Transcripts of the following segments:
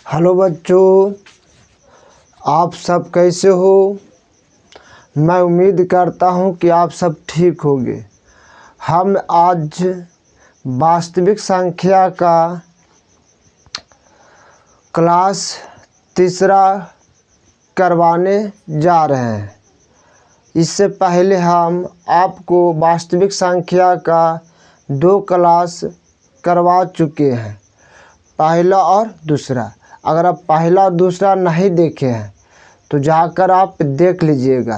Hello बच्चों, आप सब कैसे हो। मैं उम्मीद करता हूँ कि आप सब ठीक होंगे। हम आज वास्तविक संख्या का क्लास तीसरा करवाने जा रहे हैं। इससे पहले हम आपको वास्तविक संख्या का 2 क्लास करवा चुके हैं, पहला और दूसरा। अगर आप पहला और दूसरा नहीं देखे हैं तो जाकर आप देख लीजिएगा।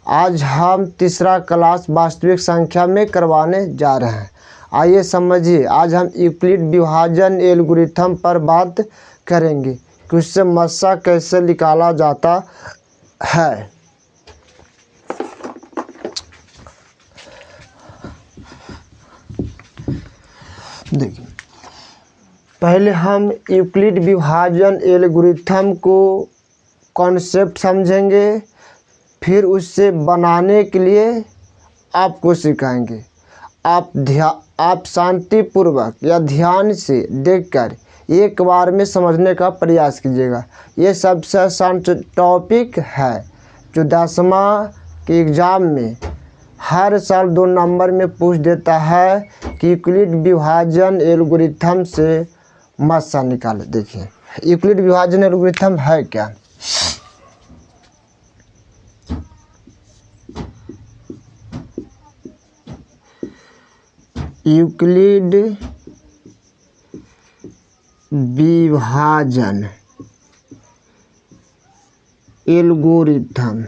आज हम तीसरा क्लास वास्तविक संख्या में करवाने जा रहे हैं। आइए समझिए, आज हम यूक्लिड विभाजन एल्गोरिथम पर बात करेंगे कि उससे मस्सा कैसे निकाला जाता है। देखिए, पहले हम यूक्लिड विभाजन एल्गोरिथम को कॉन्सेप्ट समझेंगे, फिर उससे बनाने के लिए आपको सिखाएंगे। आप शांतिपूर्वक या ध्यान से देखकर एक बार में समझने का प्रयास कीजिएगा। ये सबसे आसान टॉपिक है जो 10वां के एग्ज़ाम में हर साल 2 नंबर में पूछ देता है कि यूक्लिड विभाजन एल्गोरिथम से मस्सा निकाले। देखिए, यूक्लिड विभाजन एल्गोरिथम है क्या। यूक्लिड विभाजन एल्गोरिथम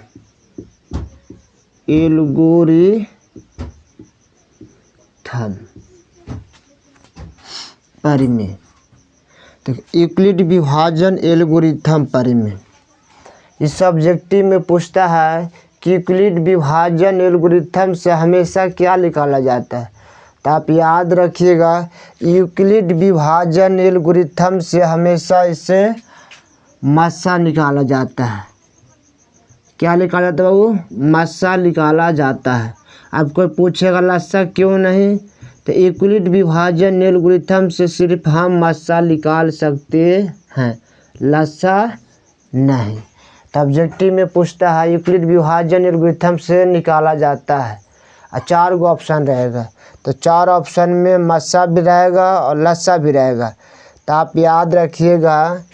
परिमेय। देखिए, यूक्लिड विभाजन एल्गोरिथम परिमेय इस सब्जेक्टिव में पूछता है कि यूक्लिड विभाजन एल्गोरिथम से हमेशा क्या निकाला जाता है। तो आप याद रखिएगा, यूक्लिड विभाजन एल्गोरिथम से हमेशा इससे मस्सा निकाला जाता है। क्या निकाला जाता है बाबू? मस्सा निकाला जाता है। अब कोई पूछेगा लस्सा क्यों नहीं, तो यूक्लिड विभाजन एल्गोरिथम से सिर्फ हम मस्सा निकाल सकते हैं, लस्सा नहीं। तो ऑब्जेक्टिव में पूछता है यूक्लिड विभाजन एल्गोरिथम से निकाला जाता है। 4 गो ऑप्शन रहेगा, तो 4 ऑप्शन में मस्सा भी रहेगा और लस्सा भी रहेगा। तो आप याद रखिएगा,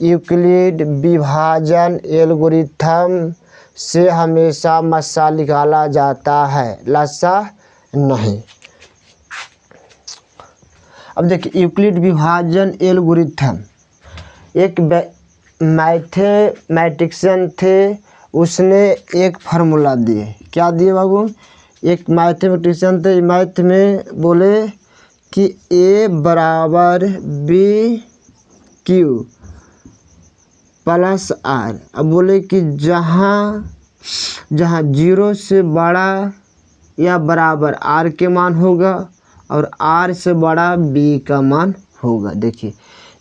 यूक्लिड विभाजन एल्गोरिथम से हमेशा मस्सा निकाला जाता है, लस्सा नहीं। अब देखिए, यूक्लिड विभाजन एल्गोरिथम एक मैथमेटिशियन थे, उसने एक फार्मूला दिए। क्या दिए बाबू? एक मैथमेटिशियन थे, मैथ में बोले कि A बराबर B Q प्लस R। अब बोले कि जहाँ 0 से बड़ा या बराबर R के मान होगा और R से बड़ा B का मान होगा। देखिए,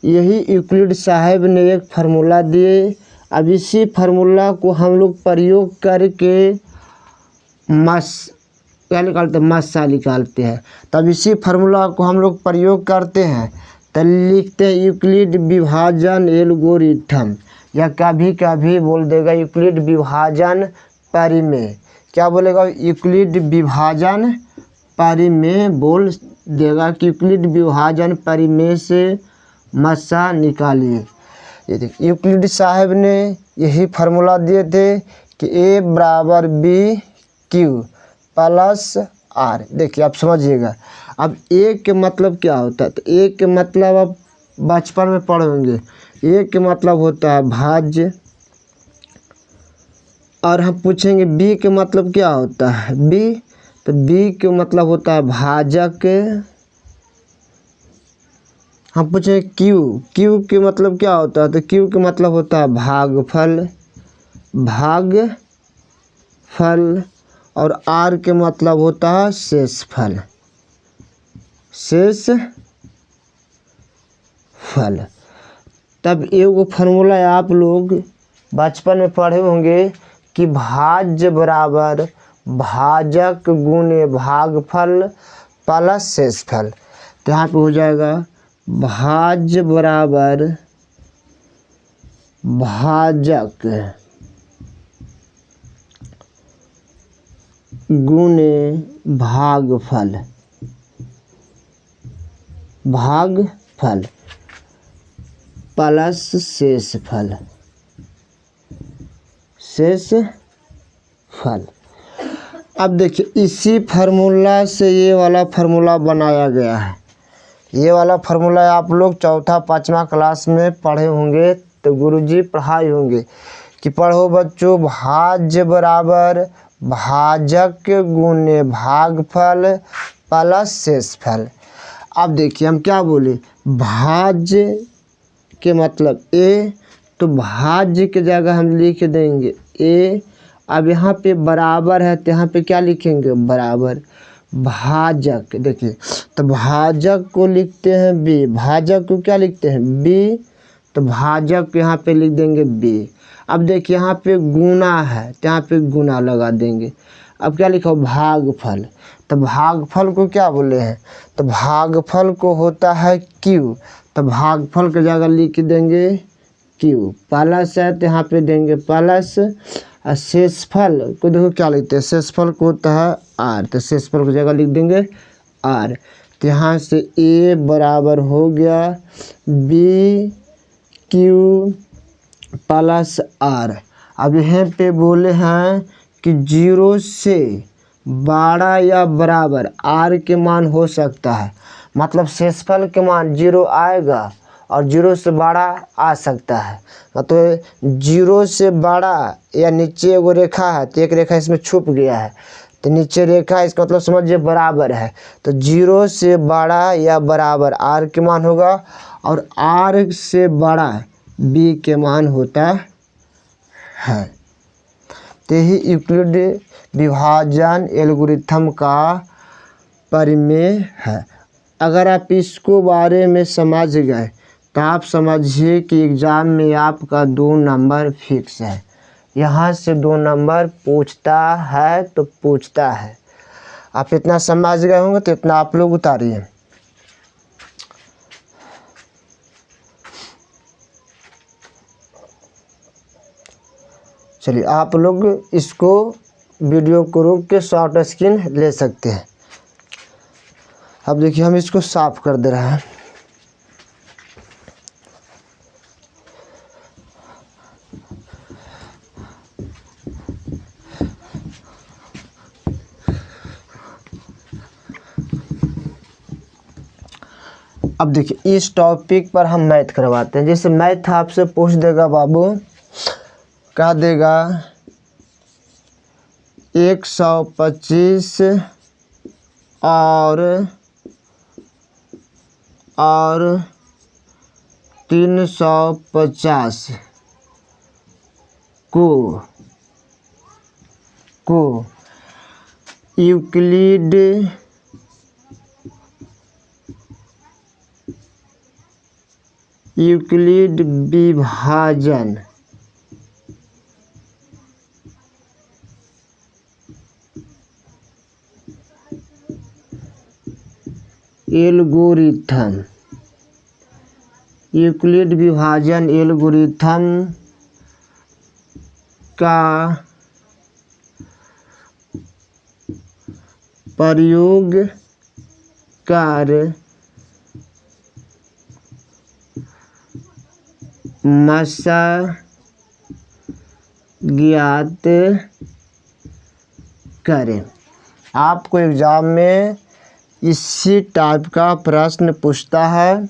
यही यूक्लिड साहब ने एक फार्मूला दिए। अब इसी फार्मूला को हम लोग प्रयोग करके क्या निकालते हैं, मस्सा निकालते हैं। तब इसी फार्मूला को हम लोग प्रयोग करते हैं, तो लिखते हैं यूक्लिड विभाजन एल्गोरिथम, या कभी कभी बोल देगा यूक्लिड विभाजन परिमेय। क्या बोलेगा? यूक्लिड विभाजन परिमेय बोल देगा कि यूक्लिड विभाजन परिमेय से मस्सा निकालिए। ये देखिए, यूक्लिड साहब ने यही फार्मूला दिए थे कि A बराबर B Q प्लस R। देखिए, आप समझिएगा। अब A के मतलब क्या होता है, तो A के मतलब आप बचपन में पढ़े होंगे। A के मतलब होता है भाज्य, और हम पूछेंगे B के मतलब क्या होता है, B, तो B के मतलब होता है भाजक। हम पूछेंगे Q के मतलब क्या होता है, तो Q के मतलब होता है भागफल। और R के मतलब होता है शेषफल। तब एगो फार्मूला आप लोग बचपन में पढ़े होंगे कि भाज्य बराबर भाजक गुणे भागफल प्लस शेषफल। तो यहाँ पे हो जाएगा भाज्य बराबर भाजक गुणे भागफल, भागफल प्लस शेषफल, शेषफल। अब देखिए इसी फार्मूला से ये वाला फार्मूला बनाया गया है। ये वाला फार्मूला आप लोग चौथा पाँचवा क्लास में पढ़े होंगे, तो गुरुजी पढ़ाए होंगे कि पढ़ो बच्चों, भाज्य बराबर भाजक गुणे भागफल प्लस शेषफल। अब देखिए हम क्या बोले, भाज्य के मतलब ए, तो भाज्य के जगह हम लिख देंगे ए। अब यहाँ पे बराबर है तो यहाँ पे क्या लिखेंगे, बराबर। भाजक देखिए, तो भाजक को लिखते हैं बी, भाजक को क्या लिखते हैं बी, तो भाजक यहाँ पे लिख देंगे बी। अब देखिए यहाँ पे गुना है तो यहाँ पे गुना लगा देंगे। अब क्या लिखा, भागफल, तो भागफल को क्या बोले हैं, तो भागफल को होता है क्यू, तो भागफल की जगह लिख देंगे क्यू। प्लस है तो यहाँ पे देंगे प्लस। और शेषफल को देखो क्या लिखते हैं, शेषफल को होता है आर, तो शेषफल की जगह लिख देंगे आर। तो यहाँ से ए बराबर हो गया बी क्यू प्लस आर। अब यहाँ पे बोले हैं कि 0 से बड़ा या बराबर आर के मान हो सकता है, मतलब शेषफल के मान 0 आएगा और 0 से बड़ा आ सकता है। मतलब 0 से बड़ा, या नीचे एगो रेखा है तो एक रेखा इसमें छुप गया है, तो नीचे रेखा इसका मतलब समझिए बराबर है, तो 0 से बड़ा या बराबर आर के मान होगा, और आर से बड़ा बी के मान होता है। तो यही यूक्लिड विभाजन एल्गोरिथम का परिमेय है। अगर आप इसको बारे में समझ गए तो आप समझिए कि एग्ज़ाम में आपका 2 नंबर फिक्स है। यहाँ से 2 नंबर पूछता है तो पूछता है। आप इतना समझ गए होंगे तो इतना आप लोग उतारिए। चलिए आप लोग इसको वीडियो को रोक के शॉर्ट स्क्रीन ले सकते हैं। अब देखिए हम इसको साफ कर दे रहे हैं। अब देखिए इस टॉपिक पर हम मैथ करवाते हैं। जैसे मैथ आपसे पूछ देगा बाबू, क्या देगा 125 और 350 को यूक्लिड विभाजन एल्गोरिथम, यूक्लिड विभाजन एल्गोरिथम का प्रयोग कर मस्सा ज्ञात करें। आपको एग्ज़ाम में इसी टाइप का प्रश्न पूछता है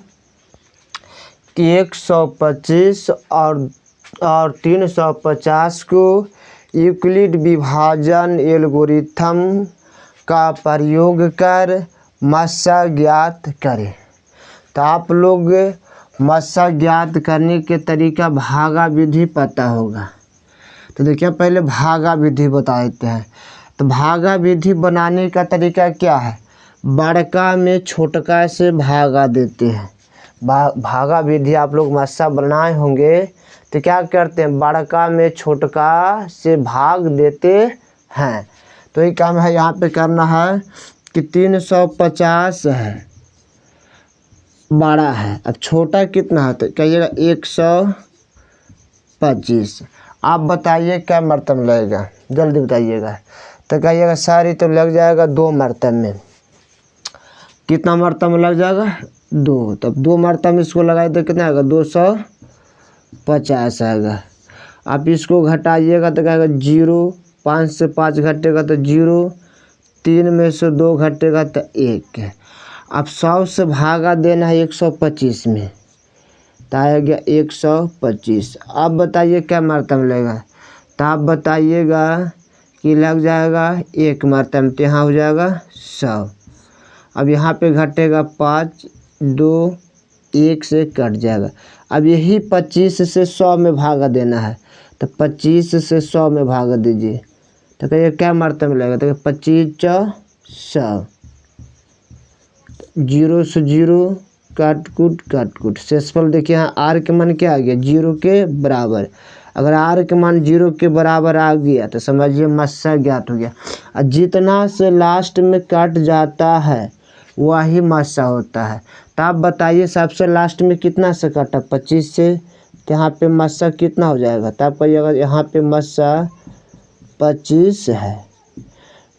कि 125 और 350 को यूक्लिड विभाजन एल्गोरिथम का प्रयोग कर मस्सा ज्ञात करें। तो आप लोग मस्सा ज्ञात करने के तरीका भागा विधि पता होगा। तो देखिए पहले भागा विधि बता देते हैं। तो भागा विधि बनाने का तरीका क्या है, बड़का में छोटका से भागा देते हैं। भागा विधि आप लोग मस्सा बनाए होंगे तो क्या करते हैं, बड़का में छोटका से भाग देते हैं। तो ये काम है यहाँ पे करना है कि 350 है, बड़ा है। अब छोटा कितना है तो कहिएगा 125 25। आप बताइए क्या मरतब लगेगा, जल्दी बताइएगा। तो कहिएगा सर ये तो लग जाएगा 2 मरतब में। कितना मरतब में लग जाएगा? 2। तब 2 मरतब में इसको लगाए तो कितना आएगा? 250 आएगा। आप इसको घटाइएगा तो कहेगा 0, 5 से 5 घटेगा तो 0, 3 में से 2 घटेगा तो 1। अब 100 से भागा देना है 125 में, तो आ गया 125। अब बताइए क्या मरतब लगेगा? तो आप बताइएगा कि लग जाएगा 1 मरतब, तो यहाँ हो जाएगा 100। अब यहाँ पे घटेगा 5, 2, 1 से कट जाएगा। अब यही 25 से 100 में भागा देना है, तो 25 से 100 में भागा दीजिए, तो कहिए क्या मरतब में लगेगा? तो 25 100, 0 से 0 काट कूट शेषफल देखिए यहाँ आर के मान क्या आ गया? 0 के बराबर। अगर आर के मान 0 के बराबर आ गया तो समझिए मस्सा ज्ञात हो गया। और जितना से लास्ट में कट जाता है वही मस्सा होता है। तो आप बताइए सबसे लास्ट में कितना से कटा? 25 से, तो यहाँ पे मस्सा कितना हो जाएगा? तो आप कहिएगा यहाँ पे मस्सा 25 है।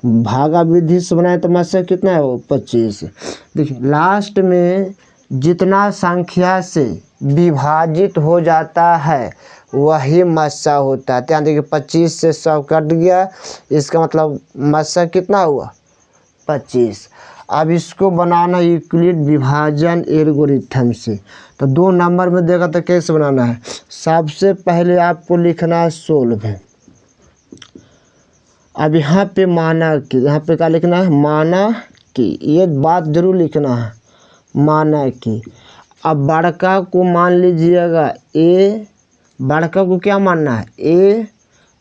भागा विधि से बनाए तो मस्सा कितना है? वो 25। देखिए लास्ट में जितना संख्या से विभाजित हो जाता है वही मस्सा होता है। ध्यान देखिए 25 से 100 कट गया, इसका मतलब मस्सा कितना हुआ? 25। अब इसको बनाना यूक्लिड विभाजन एल्गोरिथम से। तो 2 नंबर में देगा तो कैसे बनाना है? सबसे पहले आपको लिखना है सोल्व है। अब यहाँ पे माना कि, यहाँ पे क्या लिखना है? माना कि, ये बात जरूर लिखना है, माना कि। अब बड़का को मान लीजिएगा ए, बड़का को क्या मानना है? ए,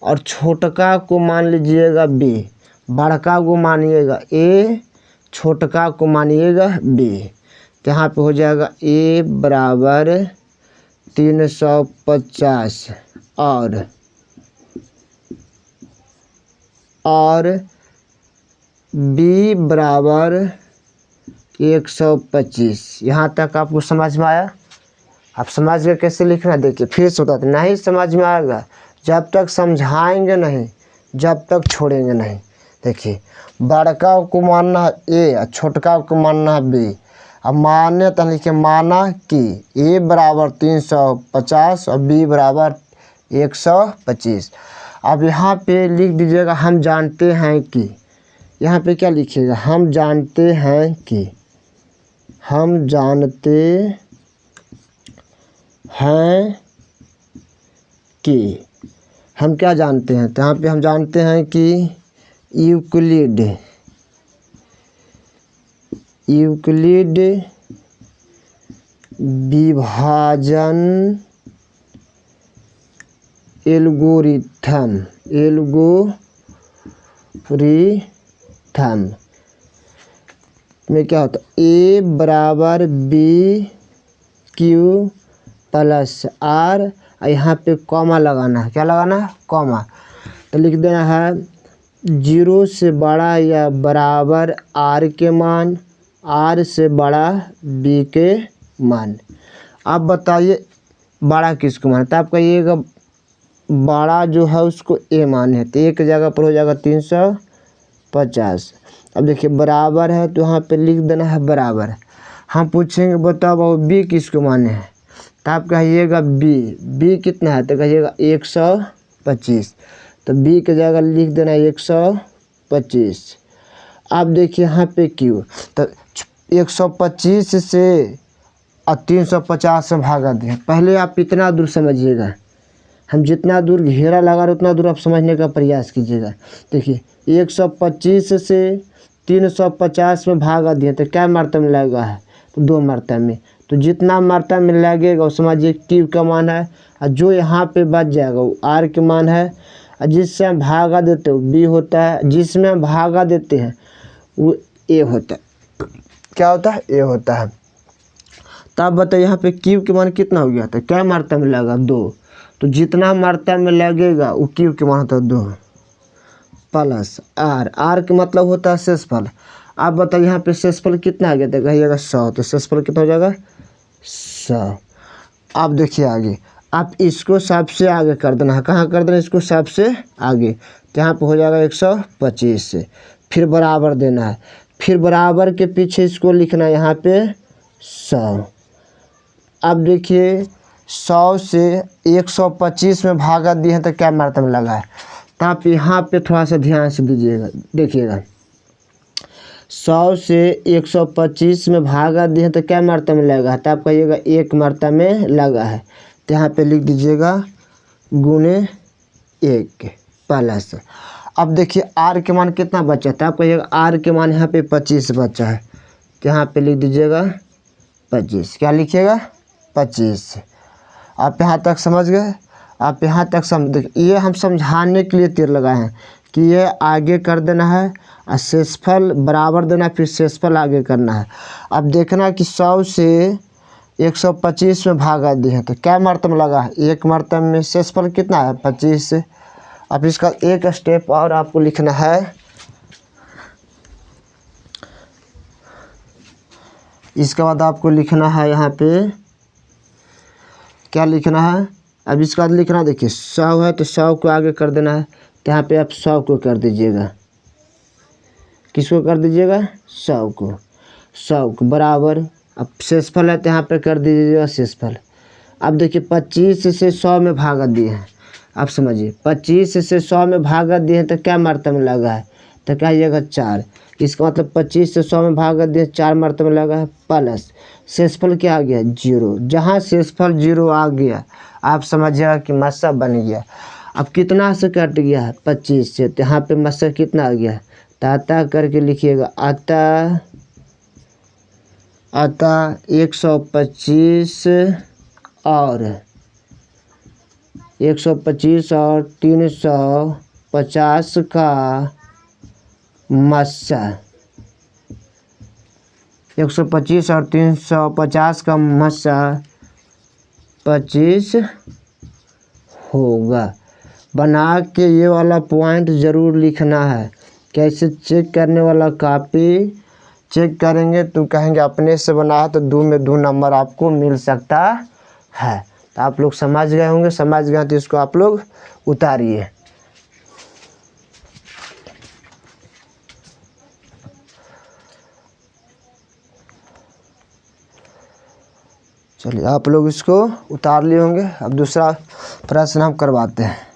और छोटका को मान लीजिएगा बी। बड़का को मानिएगा ए, छोटका को मानिएगा बी। तो यहाँ पे हो जाएगा ए बराबर 350 और बी बराबर 125। यहाँ तक आपको समझ में आया? आप समझ गए कैसे लिखना? देखिए फिर से बताते, नहीं समझ में आएगा जब तक समझाएंगे नहीं, जब तक छोड़ेंगे नहीं। देखिए बड़का को मानना ए और छोटका को मानना बी। अब माने तो लिखिए माना कि ए बराबर 350 और बी बराबर 125। अब यहाँ पे लिख दीजिएगा हम जानते हैं कि, यहाँ पे क्या लिखिएगा? हम जानते हैं कि, हम जानते हैं कि, हम क्या जानते हैं? तो यहाँ पे हम जानते हैं कि यूक्लिड विभाजन एल्गोरिथम में क्या होता है? ए बराबर बी क्यू प्लस आर, यहाँ पे कॉमा लगाना है। क्या लगाना है? कॉमा। तो लिख देना है 0 से बड़ा या बराबर आर के मान, आर से बड़ा बी के मान। आप बताइए बड़ा किसको मान? तो आप कहिएगा बड़ा जो है उसको ए मान है, तो एक जगह पर हो जाएगा 350। अब देखिए बराबर है तो यहाँ पे लिख देना है बराबर। हम पूछेंगे बताओ बी किसको माने हैं? तो आप कहिएगा बी कितना है? तो कहिएगा 125। तो बी की जगह लिख देना 125। अब देखिए यहाँ पे क्यू, तो 125 से और 350 से भागा दिया। पहले आप इतना दूर समझिएगा, हम जितना दूर घेरा लगा रहे उतना दूर आप समझने का प्रयास कीजिएगा। देखिए 125 से 350 में भागा दिए तो क्या मरतब में लगेगा है? तो 2 मरतब में। तो जितना मरतब में लगेगा वो समझिए क्यू का मान है, और जो यहाँ पे बच जाएगा वो आर के मान है, और जिससे हम भागा देते हैं वो बी होता है, जिसमें हम भागा देते हैं वो ए होता है। क्या होता है? ए होता है। तब बताइए यहाँ पे क्यू के मान कितना हो गया? तो क्या मरतब में लगा? 2। तो जितना मरतब में लगेगा वो क्यू के मान होता है 2 प्लस आर के मतलब होता है शेषफल। आप बताइए यहाँ पे शेषफल कितना आ गया? तो कहिएगा 100। तो शेषफल कितना हो जाएगा? 100। अब देखिए आगे, आप इसको सबसे आगे कर देना है। कहाँ कर देना इसको सबसे आगे, तो यहाँ पे हो जाएगा 125 से, फिर बराबर देना है, फिर बराबर के पीछे इसको लिखना है यहाँ पे 100। अब देखिए 100 से 125 में भागा दिए हैं तो क्या मात्रा में लगा है, तो आप यहाँ पे थोड़ा सा ध्यान से दीजिएगा, देखिएगा 100 से 125 में भागा दिए हैं तो क्या मात्रा में लगा है, तो आप कहिएगा 1 मात्रा में लगा है, तो यहाँ पे लिख दीजिएगा गुणे 1 प्लस। अब देखिए आर के मान कितना बचा था, आप कहिएगा आर के मान यहाँ पे 25 बचा है, तो यहाँ पे लिख दीजिएगा 25। क्या लिखिएगा 25। आप यहाँ तक समझ गए, आप यहाँ तक समझ, ये हम समझाने के लिए तीर लगाए हैं कि ये आगे कर देना है और शेषफल बराबर देना, फिर शेषफल आगे करना है। अब देखना कि 100 से 125 में भागा दिए हैं तो क्या मात्रा में लगा है, 1 मात्रा में, शेषफल कितना है 25 से। अब इसका एक स्टेप और आपको लिखना है, इसके बाद आपको लिखना है यहाँ पे क्या लिखना है, अब इसके बाद लिखना देखिए 100 है तो 100 को आगे कर देना है, तो यहाँ पे आप 100 को कर दीजिएगा, किसको कर दीजिएगा 100 को, 100 को बराबर। अब शेषफल है तो यहाँ पे कर दीजिएगा शेषफल। अब देखिए 25 से 100 में भागा दिए हैं, आप समझिए 25 से 100 में भागा दिए हैं तो क्या मात्रा में लगा है, तो कहिएगा 4। इसका मतलब 25 से 100 में भागा दिए 4 मात्रा में लगा है, प्लस शेषफल क्या आ गया 0। जहाँ शेषफल 0 आ गया आप समझिएगा कि मस्सा बन गया। अब कितना से कट गया है 25 से, तो यहाँ पे मस्सा कितना आ गया, ताता करके लिखिएगा आता 125 और 125 और 350 का मस्सा, 125 और 350 का मस्सा 25 होगा। बना के ये वाला पॉइंट ज़रूर लिखना है। कैसे चेक करने वाला, कॉपी चेक करेंगे तो कहेंगे अपने से बना है तो 2 में 2 नंबर आपको मिल सकता है। तो आप लोग समझ गए होंगे, समझ गए तो इसको आप लोग उतारिए। चलिए आप लोग इसको उतार लिए होंगे। अब दूसरा प्रश्न हम करवाते हैं।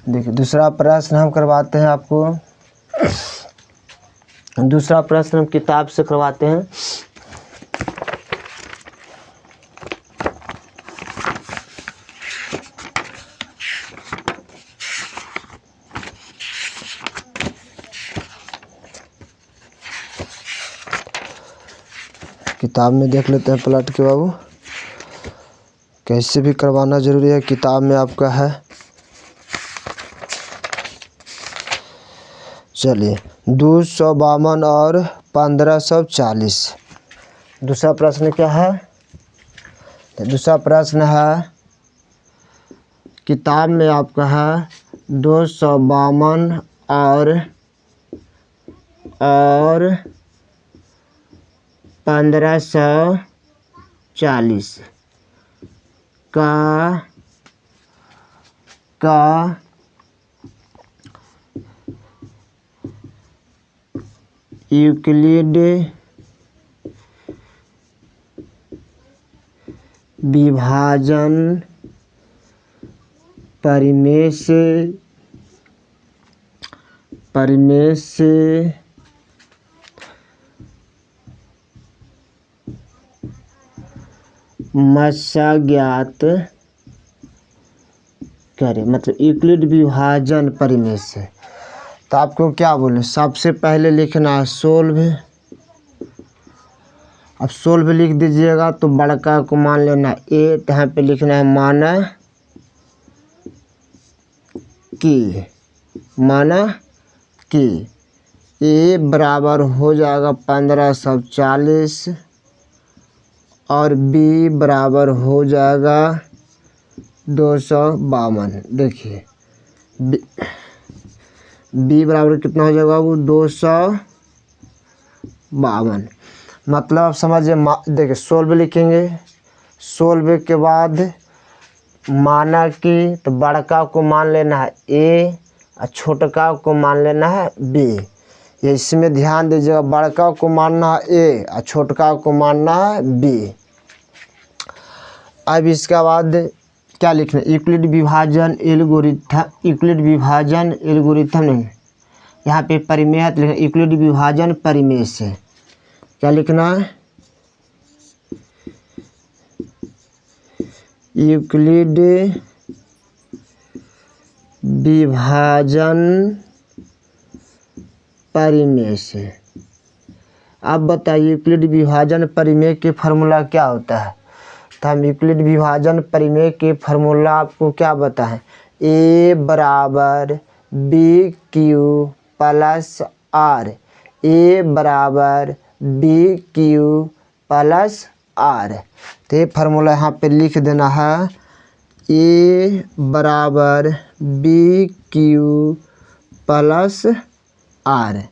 देखिए दूसरा प्रश्न हम करवाते हैं आपको। दूसरा प्रश्न हम किताब से करवाते हैं। किताब में देख लेते हैं पलट के बाबू, कैसे भी करवाना जरूरी है, किताब में आपका है। चलिए 252 और 1540। दूसरा प्रश्न क्या है, दूसरा प्रश्न है किताब में आपका है 252 और 1540 का यूक्लिड विभाजन परिमेय से मस्सा ज्ञात करें, मतलब यूक्लिड विभाजन परिमेय से। तो आपको क्या बोले, सबसे पहले लिखना है सोल्व। अब सोल्व लिख दीजिएगा तो बड़का को मान लेना ए, यहाँ पे लिखना है माना कि ए बराबर हो जाएगा 1540 और बी बराबर हो जाएगा 252। देखिए बी बराबर कितना हो जाएगा वो 252। मतलब समझिए, देखिए सोल्व लिखेंगे, सोल्व के बाद माना कि तो बड़का को मान लेना है ए और छोटका को मान लेना है बी। ये इसमें ध्यान दीजिएगा, बड़का को मानना है ए और छोटका को मानना है बी। अब इसके बाद क्या लिखना है, यूक्लिड विभाजन एल्गोरिथम, यूक्लिड विभाजन एल्गोरिथम नहीं, यहाँ पे परिमेय लिखना, यूक्लिड विभाजन परिमेय से क्या लिखना है, यूक्लिड विभाजन परिमेय से। अब बताइए यूक्लिड विभाजन परिमेय के फार्मूला क्या होता है। तो हम यूक्लिड विभाजन परिमेय के फार्मूला आपको क्या बताएं, ए बराबर बी क्यू प्लस आर, ए बराबर बी क्यू प्लस आर। तो ये फार्मूला यहाँ पे लिख देना है, ए बराबर बी क्यू प्लस आर।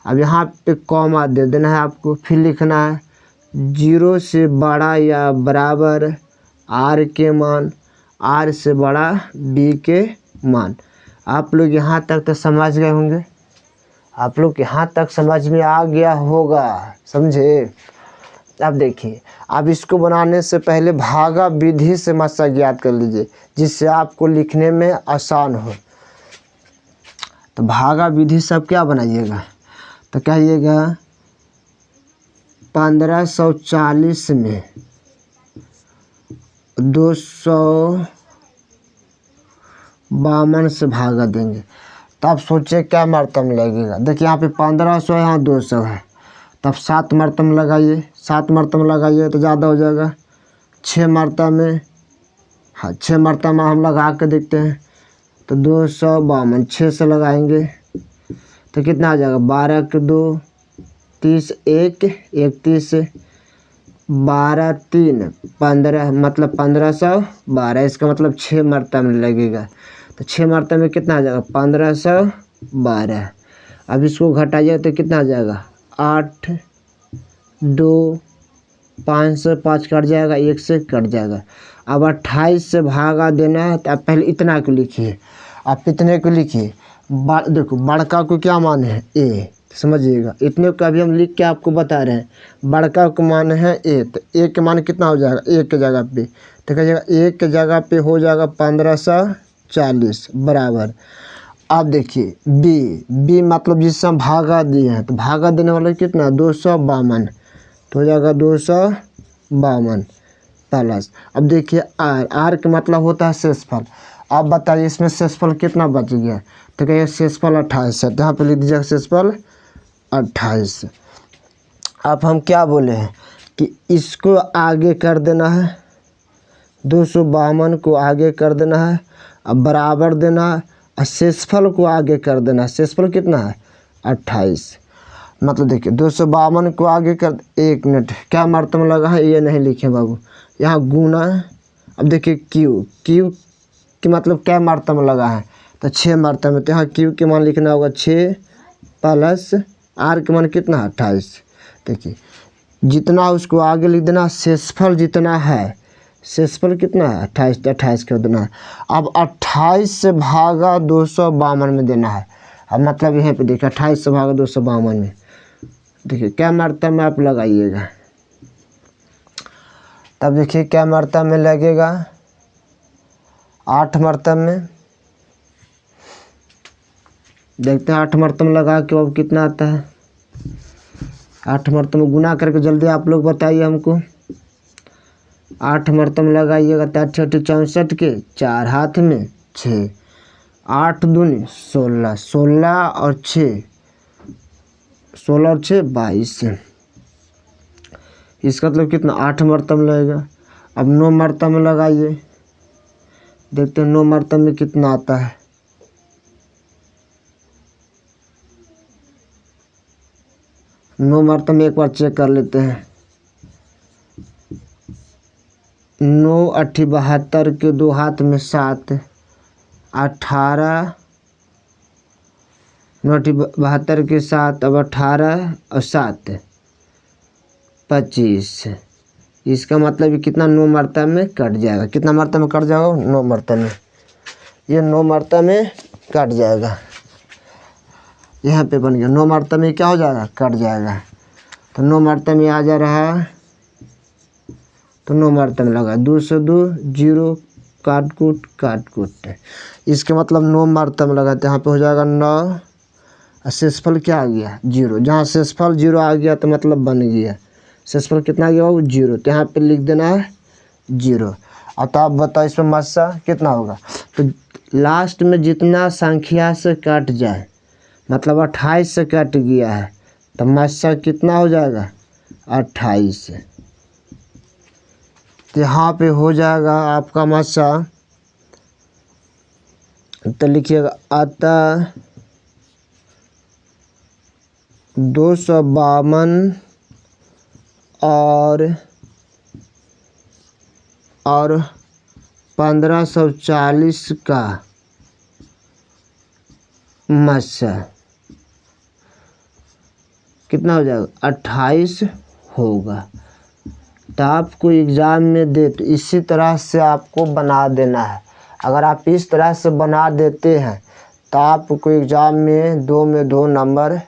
अब यहाँ पे कॉमा दे देना है आपको, फिर लिखना है 0 से बड़ा या बराबर आर के मान, आर से बड़ा बी के मान। आप लोग यहाँ तक तो समझ गए होंगे, आप लोग यहाँ तक समझ में आ गया होगा, समझे। अब देखिए, अब इसको बनाने से पहले भागा विधि से मसा ज्ञात कर लीजिए, जिससे आपको लिखने में आसान हो। तो भागा विधि सब क्या बनाइएगा, तो कहिएगा 1540 में 252 से भागा देंगे। तो आप सोचिए क्या मरतम लगेगा। देखिए यहाँ पे 1500 है, यहाँ 200 है, तब 7 मरतम लगाइए, 7 मरतम लगाइए तो ज़्यादा हो जाएगा। 6 मरतम में, हाँ 6 मरतम हम लगा के देखते हैं, तो 252 6 से लगाएंगे तो कितना आ जाएगा, 12 के 2 30, 1 31, 12 3 15, मतलब 1512। इसका मतलब 6 मरतबा में लगेगा। तो 6 मरतबा में कितना आ जाएगा, 1512। अब इसको घटाइए तो कितना आ जाएगा, 8 2 5 से 5 कट जाएगा, 1 से कट जाएगा। अब 28 से भागा देना है, तो आप पहले इतना को लिखिए, आप इतने को लिखिए। देखो बड़का को क्या मान है, ए, समझिएगा। इतने का भी हम लिख के आपको बता रहे हैं, बड़का को मान है ए, तो ए के मान कितना हो जाएगा, एक के जगह पे तो कहिएगा एक के जगह पे हो जाएगा 1540 बराबर। अब देखिए बी मतलब जिससे हम भागा दिए हैं, तो भागा देने वाला कितना 252, तो हो जाएगा 252 प्लस। अब देखिए आर का मतलब होता है शेषफल। अब बताइए इसमें शेषफल कितना बच गया, तो कहिए शेषफल 28 है, तो यहाँ पे लिख दीजिएगा शेषफल 28। अब हम क्या बोले हैं कि इसको आगे कर देना है, 252 को आगे कर देना है, अब बराबर देना है, और शेषफल को आगे कर देना है। शेषफल कितना है 28। मतलब देखिए 252 को आगे कर, 1 मिनट क्या मरतबा लगा है ये नहीं लिखे बाबू, यहाँ गुना। अब देखिए क्यू की मतलब क्या मरतबा लगा है, तो 6 मरतबा में, तो यहाँ क्यू के मान लिखना होगा 6 प्लस आर के मान कितना है 28। देखिए जितना उसको आगे लिख देना, शेषफल जितना है, शेषफल कितना है 28, तो 28 कर देना है। अब 28 से भागा 252 में देना है। अब मतलब यहाँ पे देखिए 28 से भागा 252 में, देखिए क्या मरतबा में आप लगाइएगा, तब देखिए क्या मरतबा में लगेगा, 8 मरतबा में। देखते हैं 8 मरतबा लगा के अब कितना आता है। 8 मरतबा गुना करके जल्दी आप लोग बताइए हमको। 8 मरतबा लगाइएगा तो 8 6 64 के 4 हाथ में 6, 8 दूनी 16, 16 और 6 22। इसका मतलब कितना 8 मरतबा लगेगा। अब 9 मरतबा में लगाइए, देखते हैं 9 मरतबा में कितना आता है। 9 मरतबा में एक बार चेक कर लेते हैं। 9 8 72 के 2 हाथ में 7, 18 72 के 7 अब 18 और 7 25। इसका मतलब कितना 9 मरतबे में कट जाएगा। कितना मरतबे में कट जाएगा? 9 मरतबे में। ये 9 मरतबे में कट जाएगा। यहाँ पे बन गया 9 मरतबे में क्या हो जाएगा? कट जाएगा। तो 9 मरतबे में आ जा रहा है, तो 9 मरतबे में लगा 2 से 2 0 काट कूट। इसके मतलब 9 मरतबे में लगाते यहाँ पे हो जाएगा 9। शेषफल क्या आ गया? 0। जहाँ शेषफल 0 आ गया तो मतलब बन गया। शेषफल कितना आ गया? वो 0। तो यहाँ पे लिख देना है 0। अब तो आप बताओ इसमें मस्सा कितना होगा? तो लास्ट में जितना संख्या से कट जाए, मतलब 28 से कट गया है, तो मस्सा कितना हो जाएगा? 28। तो यहाँ पे हो जाएगा आपका मस्सा, तो लिखिएगा अतः 252 और 1540 का मस्सा कितना हो जाएगा? 28 होगा। तो आपको एग्ज़ाम में दे तो इसी तरह से आपको बना देना है। अगर आप इस तरह से बना देते हैं तो आपको एग्ज़ाम में 2 में 2 नंबर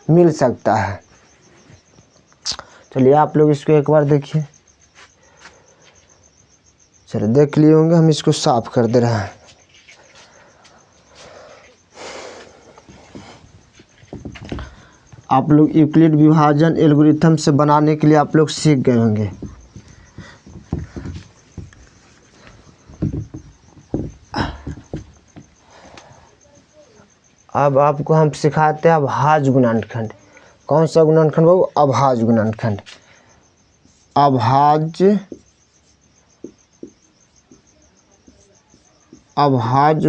मिल सकता है। चलिए आप लोग इसको एक बार देखिए। चलिए देख लिए होंगे, हम इसको साफ कर दे रहे हैं। आप लोग यूक्लिड विभाजन एल्गोरिथम से बनाने के लिए आप लोग सीख गए होंगे। अब आपको हम सिखाते हैं अभाज्य गुणनखंड। कौन सा गुणनखंड बाबू? अभाज्य गुणनखंड। अभाज्य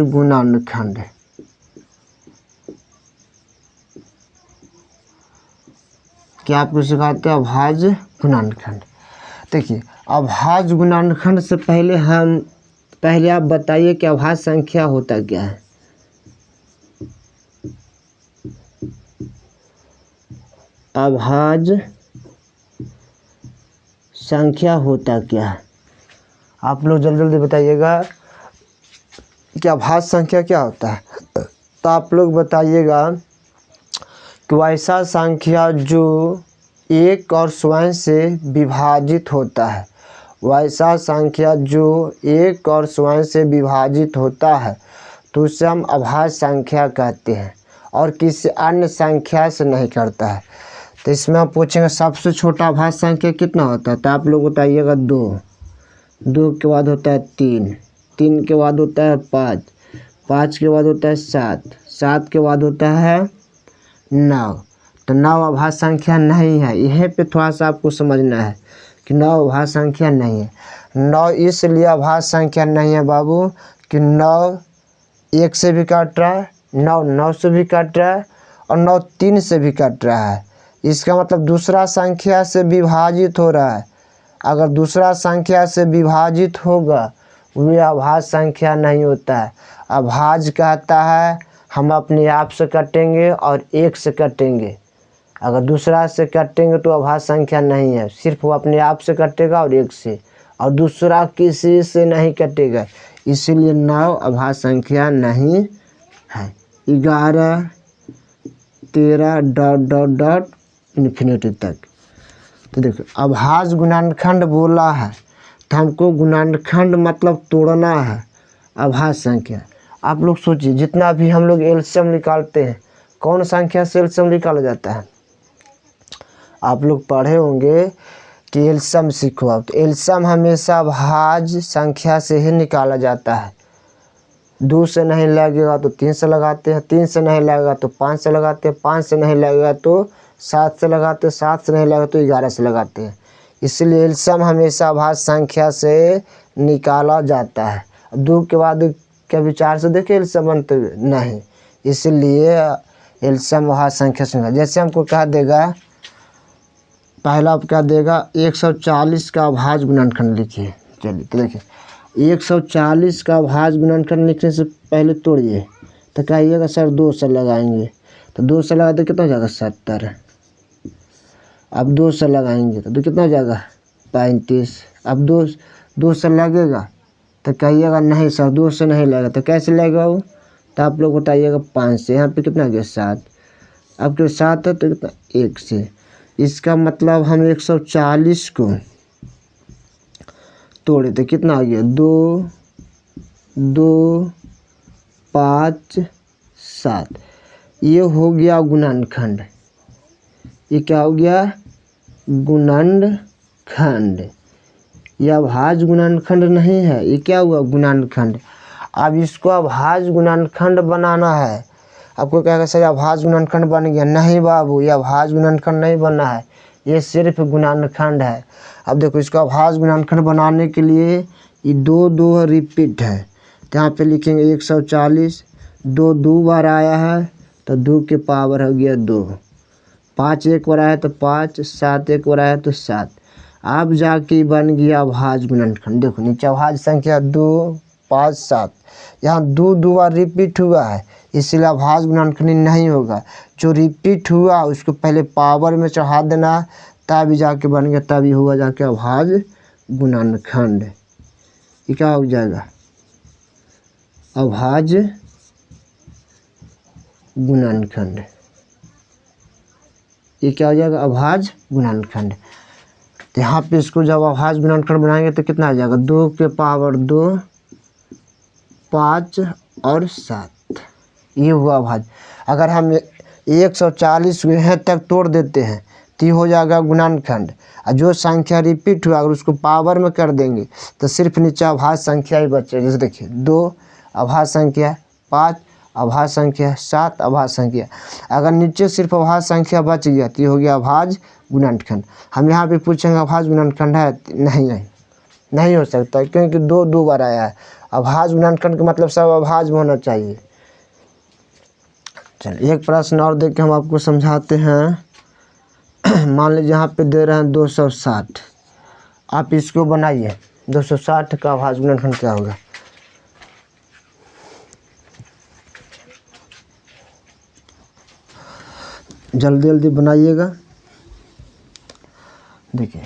गुणनखंड। क्या आपको सिखाते हैं? अभाज्य गुणनखंड। देखिए अभाज्य गुणनखंड से पहले आप बताइए कि अभाज्य संख्या होता क्या है? अभाज्य संख्या होता क्या है? आप लोग जल्दी जल्दी बताइएगा कि अभाज्य संख्या क्या होता है। तो आप लोग बताइएगा कि वैसा संख्या जो एक और स्वयं से विभाजित होता है। वैसा संख्या जो एक और स्वयं से विभाजित होता है तो उसे हम अभाज्य संख्या कहते हैं, और किसी अन्य संख्या से नहीं करता है। तो इसमें आप पूछेंगे सबसे छोटा अभाज्य संख्या कितना होता है? तो आप लोग बताइएगा 2। 2 के बाद होता है 3। 3 के बाद होता है 5। 5 के बाद होता है 7। 7 के बाद होता है 9। तो 9 अभाज्य संख्या नहीं है। यहीं पे थोड़ा सा आपको समझना है कि 9 अभाज्य संख्या नहीं है। 9 इसलिए अभाज्य संख्या नहीं है बाबू कि 9 1 से भी काट रहा है, 9 9 से भी काट रहा है, और 9 3 से भी काट रहा है। इसका मतलब दूसरा संख्या से विभाजित हो रहा है। अगर दूसरा संख्या से विभाजित होगा वह अभाज्य संख्या नहीं होता है। अभाज्य कहता है हम अपने आप से कटेंगे और 1 से कटेंगे। अगर दूसरा से कटेंगे तो अभाज्य संख्या नहीं है। सिर्फ वो अपने आप से कटेगा और 1 से, और दूसरा किसी से नहीं कटेगा। इसीलिए 9 अभाज्य संख्या नहीं है। 11 13 ... इन्फिनिटी तक। तो देखो अभाज्य गुणनखंड बोला है तो हमको गुणनखंड मतलब तोड़ना है अभाज्य संख्या। आप लोग सोचिए जितना भी हम लोग एलसीएम निकालते हैं, कौन संख्या से एलसीएम निकाला जाता है? आप लोग पढ़े होंगे कि एलसीएम सीखो आप, तो एलसीएम हमेशा अभाज्य संख्या से ही निकाला जाता है। 2 से नहीं लगेगा तो 3 से लगाते हैं, 3 से नहीं लगेगा तो 5 से लगाते हैं, 5 से नहीं लगेगा तो 7 से लगाते हैं, 7 से नहीं लगेगा तो 11 से लगाते हैं। इसलिए एलसीएम हमेशा अभाज्य संख्या से निकाला जाता है। 2 के बाद क्या विचार से देखे एलसीएम बनते हुए? नहीं। इसलिए एलसीएम अभाज्य संख्या से, जैसे हमको कह देगा पहला आप क्या देगा 140 का अभाज्य गुणनखंड लिखिए। चलिए तो देखिए 140 का अभाज्य गुणनखंड लिखने से पहले तोड़िए। तो कहिएगा सर 2 से लगाएंगे, तो 2 से लगा तो कितना हो जाएगा 70। अब 2 से लगाएंगे तो कितना हो जाएगा 35। अब 2 से लगेगा तो कहिएगा नहीं सर 2 से नहीं लगेगा, तो कैसे लगेगा वो, तो आप लोग बताइएगा 5 से। यहाँ पे कितना हो गया 7। अब तो 7 है तो कितना 1 से। इसका मतलब हम 140 को तोड़े तो कितना आ गया 2 2 5 7। ये हो गया गुणनखंड। ये क्या हो गया गुणनखंड। यह अभाज्य गुणनखंड नहीं है, ये क्या हुआ गुणनखंड। अब इसको अभाज्य गुणनखंड बनाना है। आपको कहेगा सर अभाज्य गुणनखंड बन गया, नहीं बाबू ये अभाज्य गुणनखंड नहीं बना है, ये सिर्फ गुणनखंड है। अब देखो इसका अभाज्य गुणनखंड बनाने के लिए ये 2 2 रिपीट है, तो यहाँ पे लिखेंगे 140। 2 2 बार आया है तो 2 के पावर हो गया 2। 5 एक बार आया तो 5, 7 एक बार आया तो 7। अब जाके बन गया अभाज्य गुणनखंड। देखो नीचे अभाज्य संख्या 2 5 7, यहाँ 2 2 बार रिपीट हुआ है इसलिए अभाज्य गुणनखंड नहीं होगा। जो रिपीट हुआ उसको पहले पावर में चढ़ा देना तभी जाके बन गया, तभी हुआ जाके अभाज्य गुणनखंड। ये क्या हो जाएगा अभाज्य गुणनखंड। ये क्या हो जाएगा अभाज्य गुणनखंड। तो यहाँ पे इसको जब अभाज्य गुणनखंड बनाएंगे तो कितना आ जाएगा 2 के पावर 2 5 और 7। ये हुआ अभाज्य। अगर हम 140 यहाँ तक तोड़ देते हैं तो ये हो जाएगा गुणनखंड। और जो संख्या रिपीट हुआ अगर उसको पावर में कर देंगे तो सिर्फ नीचे अभाज्य संख्या ही बचेगी। जैसे देखिए 2 अभाज्य संख्या, 5 अभाज्य संख्या, 7 अभाज्य संख्या। अगर नीचे सिर्फ अभाज्य संख्या बच गया तो ये हो गया अभाज्य गुणनखंड। हम यहाँ पे पूछेंगे अभाज्य गुणनखंड है, नहीं हो सकता क्योंकि 2 2 बार आया है। अभाज्य गुणनखंड का मतलब सब अभाज्य होना चाहिए। चलिए एक प्रश्न और देख के हम आपको समझाते हैं। मान लीजिए यहाँ पे दे रहे हैं 260, आप इसको बनाइए। 260 का अभाज्य गुणनखंड क्या होगा। जल्दी जल्दी बनाइएगा। देखिए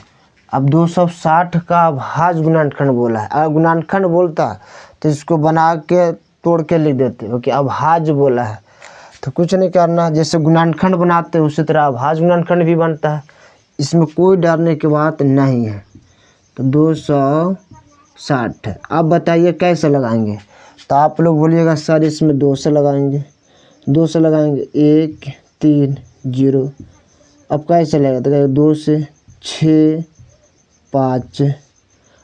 अब 260 का अभाज्य गुणनखंड बोला है। अगर गुणनखंड बोलता तो इसको बना के तोड़ के लिख देते, ओके अभाज्य बोला है तो कुछ नहीं करना। जैसे गुणनखंड बनाते हैं उसी तरह अभाज्य गुणनखंड भी बनता है, इसमें कोई डरने की बात नहीं है। तो 260 है। अब बताइए कैसे लगाएंगे, तो आप लोग बोलिएगा सर इसमें 2 से लगाएंगे। 2 से लगाएंगे 1 3 0। अब कैसे लगेगा तो 2 से 6 5।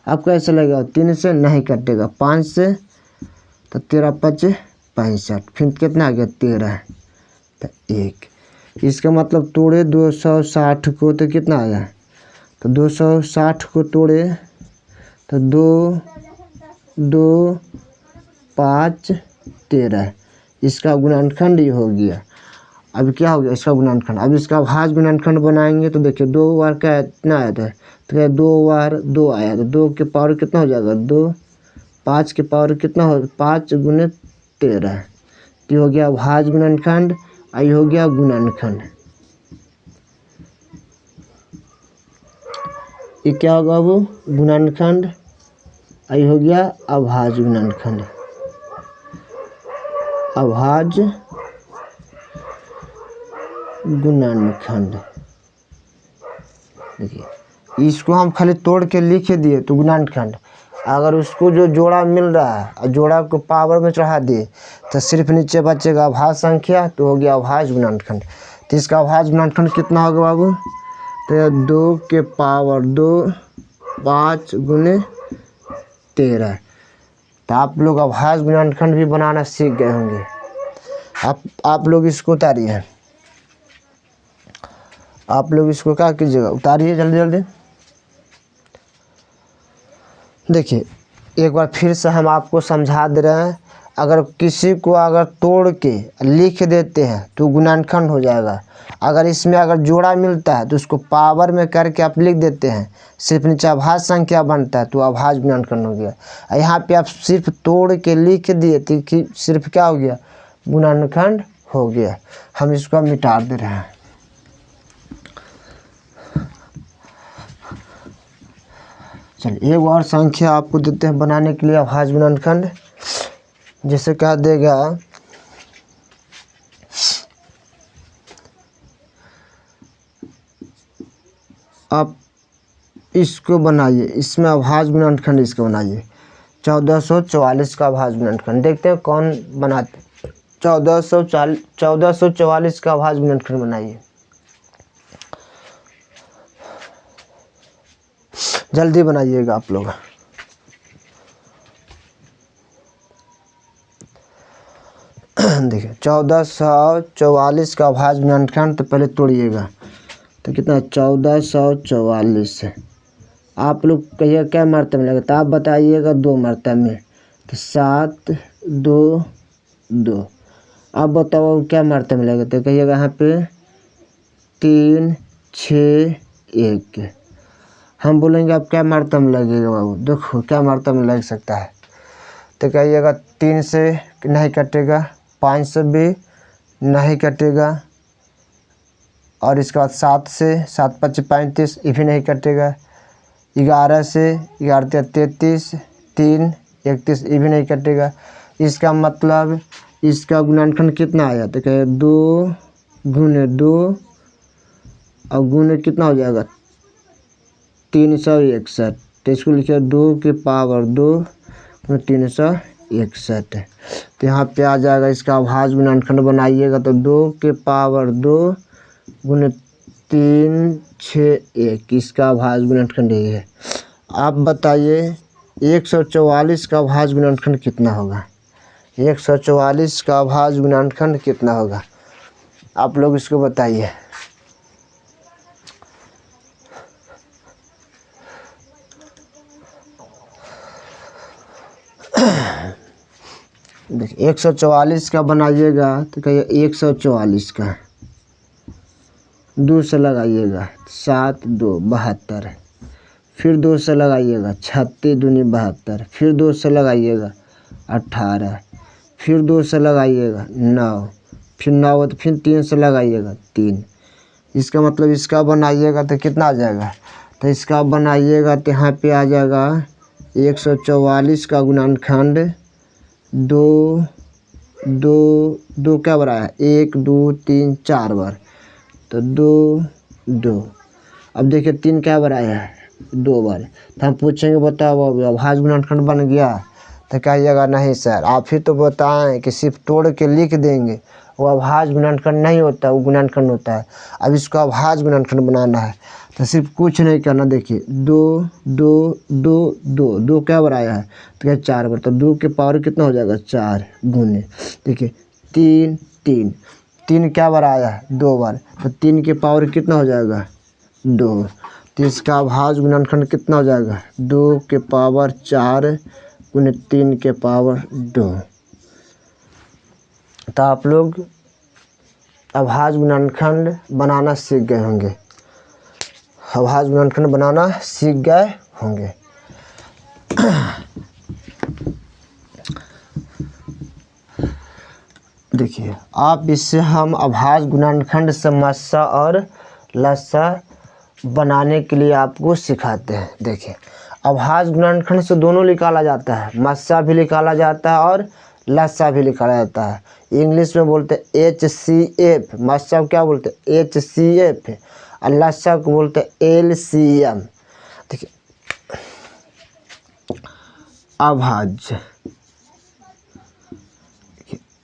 अब कैसे लगेगा 3 से नहीं कटेगा, 5 से तो 13 5 65, फिर कितना आ गया 13 तो 1। इसका मतलब तोड़े 260 को तो कितना आया, तो 260 को तोड़े तो 2 2 5 13। इसका गुणनखंड ही हो गया। अब क्या हो गया इसका गुणनखंड। अब इसका अभाज्य गुणनखंड बनाएंगे तो देखिए 2 बार क्या इतना आया था, तो 2 बार 2 आया तो 2 के पावर कितना हो जाएगा 2, 5 के पावर कितना हो 5 गुने 13। ये हो गया अभाज्य गुणनखंड, ये हो गया गुणनखंड। ये क्या होगा वो गुणनखंड, ये हो गया अभाज्य गुणनखंड। अभाज्य गुणनखंड। देखिए इसको हम खाली तोड़ के लिख दिए तो गुणनखंड। अगर उसको जो जोड़ा मिल रहा है और जोड़ा को पावर में चढ़ा दिए तो सिर्फ नीचे बचेगा अभाज्य संख्या, तो हो गया अभाज्य गुणनखंड। तो इसका अभाज्य गुणनखंड कितना होगा बाबू, तो 2 के पावर 2 5 गुने 13। तो आप लोग अभाज्य गुणनखंड भी बनाना सीख गए होंगे। आप लोग इसको उतारिए, आप लोग इसको क्या कीजिएगा उतारिए जल्दी जल्दी। देखिए एक बार फिर से हम आपको समझा दे रहे हैं। अगर किसी को अगर तोड़ के लिख देते हैं तो गुणनखंड हो जाएगा। अगर इसमें अगर जोड़ा मिलता है तो उसको पावर में करके आप लिख देते हैं, सिर्फ नीचे अभाज्य संख्या बनता है तो अभाज्य गुणनखंड हो गया। यहाँ पे आप सिर्फ तोड़ के लिख दिए तो कि सिर्फ क्या हो गया गुणनखंड हो गया। हम इसको मिटा दे रहे हैं। चलिए एक और संख्या आपको देते हैं बनाने के लिए अभाज्य गुणनखंड। जैसे क्या देगा, आप इसको बनाइए, इसमें अभाज्य गुणनखंड इसको बनाइए 1444 का अभाज्य गुणनखंड। देखते हैं कौन बनाते। 1444 का अभाज्य गुणनखंड बनाइए, जल्दी बनाइएगा आप लोग। देखिए 1444 का अभाज्य गुणनखंड, तो पहले तोड़िएगा तो कितना 1444। आप लोग कहिए क्या मरतबे में लगे, तो आप बताइएगा 2 मरतबे में, तो 7 2 2। आप बताओ क्या मरतबे में लगे, तो कहिएगा यहाँ पे 3 6 1। हम बोलेंगे आप क्या मरतबे में लगेगा बाबू, देखो क्या मरतबे में लग सकता है, तो कहिएगा 3 से नहीं कटेगा, 5 से भी नहीं कटेगा, और इसके बाद 7 से 7 5 35 ये भी नहीं कटेगा, 11 से 11 33 3 31 ये भी नहीं कटेगा। इसका मतलब इसका गुणनखंड कितना आया, तो कहे 2 गुने 2 और गुने कितना हो जाएगा 361। तो इसको लिखिए 2 की पावर 2 361। तो यहाँ पे आ जाएगा इसका अभाज्य गुणनखंड बनाइएगा तो 2 की पावर 2 गुने 3 6 1, इसका अभाज्य गुणनखंड यही है। आप बताइए 144 का अभाज्य गुणनखंड कितना होगा, 144 का अभाज्य गुणनखंड कितना होगा, आप लोग इसको बताइए। देखिए 144 का बनाइएगा तो कहिए 144 का 2 से लगाइएगा 7 2 72, फिर 2 से लगाइएगा 36 दूनी 72, फिर 2 से लगाइएगा 18, फिर 2 से लगाइएगा 9, फिर 9 तो फिर 3 से लगाइएगा 3। इसका मतलब इसका बनाइएगा तो कितना आ जाएगा, तो इसका बनाइएगा तो यहाँ पे आ जाएगा 144 का गुणनखंड 2 2 2 क्या बार आया 1 2 3 4 बार, तो 2 2। अब देखिए 3 क्या बार आया है 2 बार, तो हम पूछेंगे बताओ अभाज्य गुणनखंड बन गया, तो कहिएगा नहीं सर आप ही तो बताएं कि सिर्फ तोड़ के लिख देंगे, वो अभाज्य गुणनखंड नहीं होता, वो गुणनखंड होता है। अब इसको अभाज्य गुणनखंड बनाना है तो सिर्फ कुछ नहीं करना। देखिए 2 2 2 2 2 क्या बार आया है, तो क्या 4 बार, तो 2 के पावर कितना हो जाएगा 4 गुने, देखिए 3 3 3 क्या बार आया है 2 बार, तो 3 के पावर कितना हो जाएगा 2। तो इसका अभाज्य गुणनखंड कितना हो जाएगा 2 के पावर 4 गुने 3 के पावर 2। तो आप लोग अभाज्य गुणनखंड बनाना सीख गए होंगे, अभाज्य गुणनखंड बनाना सीख गए होंगे। देखिए आप इससे हम अभाज्य गुणनखंड से मस्सा और लस्सा बनाने के लिए आपको सिखाते हैं। देखिए अभाज्य गुणनखंड से दोनों निकाला जाता है, मस्सा भी निकाला जाता है और लस्सा भी निकाला जाता है। इंग्लिश में बोलते हैं HCF, मस्सा को क्या बोलते हैं HCF, और लस्सा को बोलते हैं LCM। देखिए अभाज्य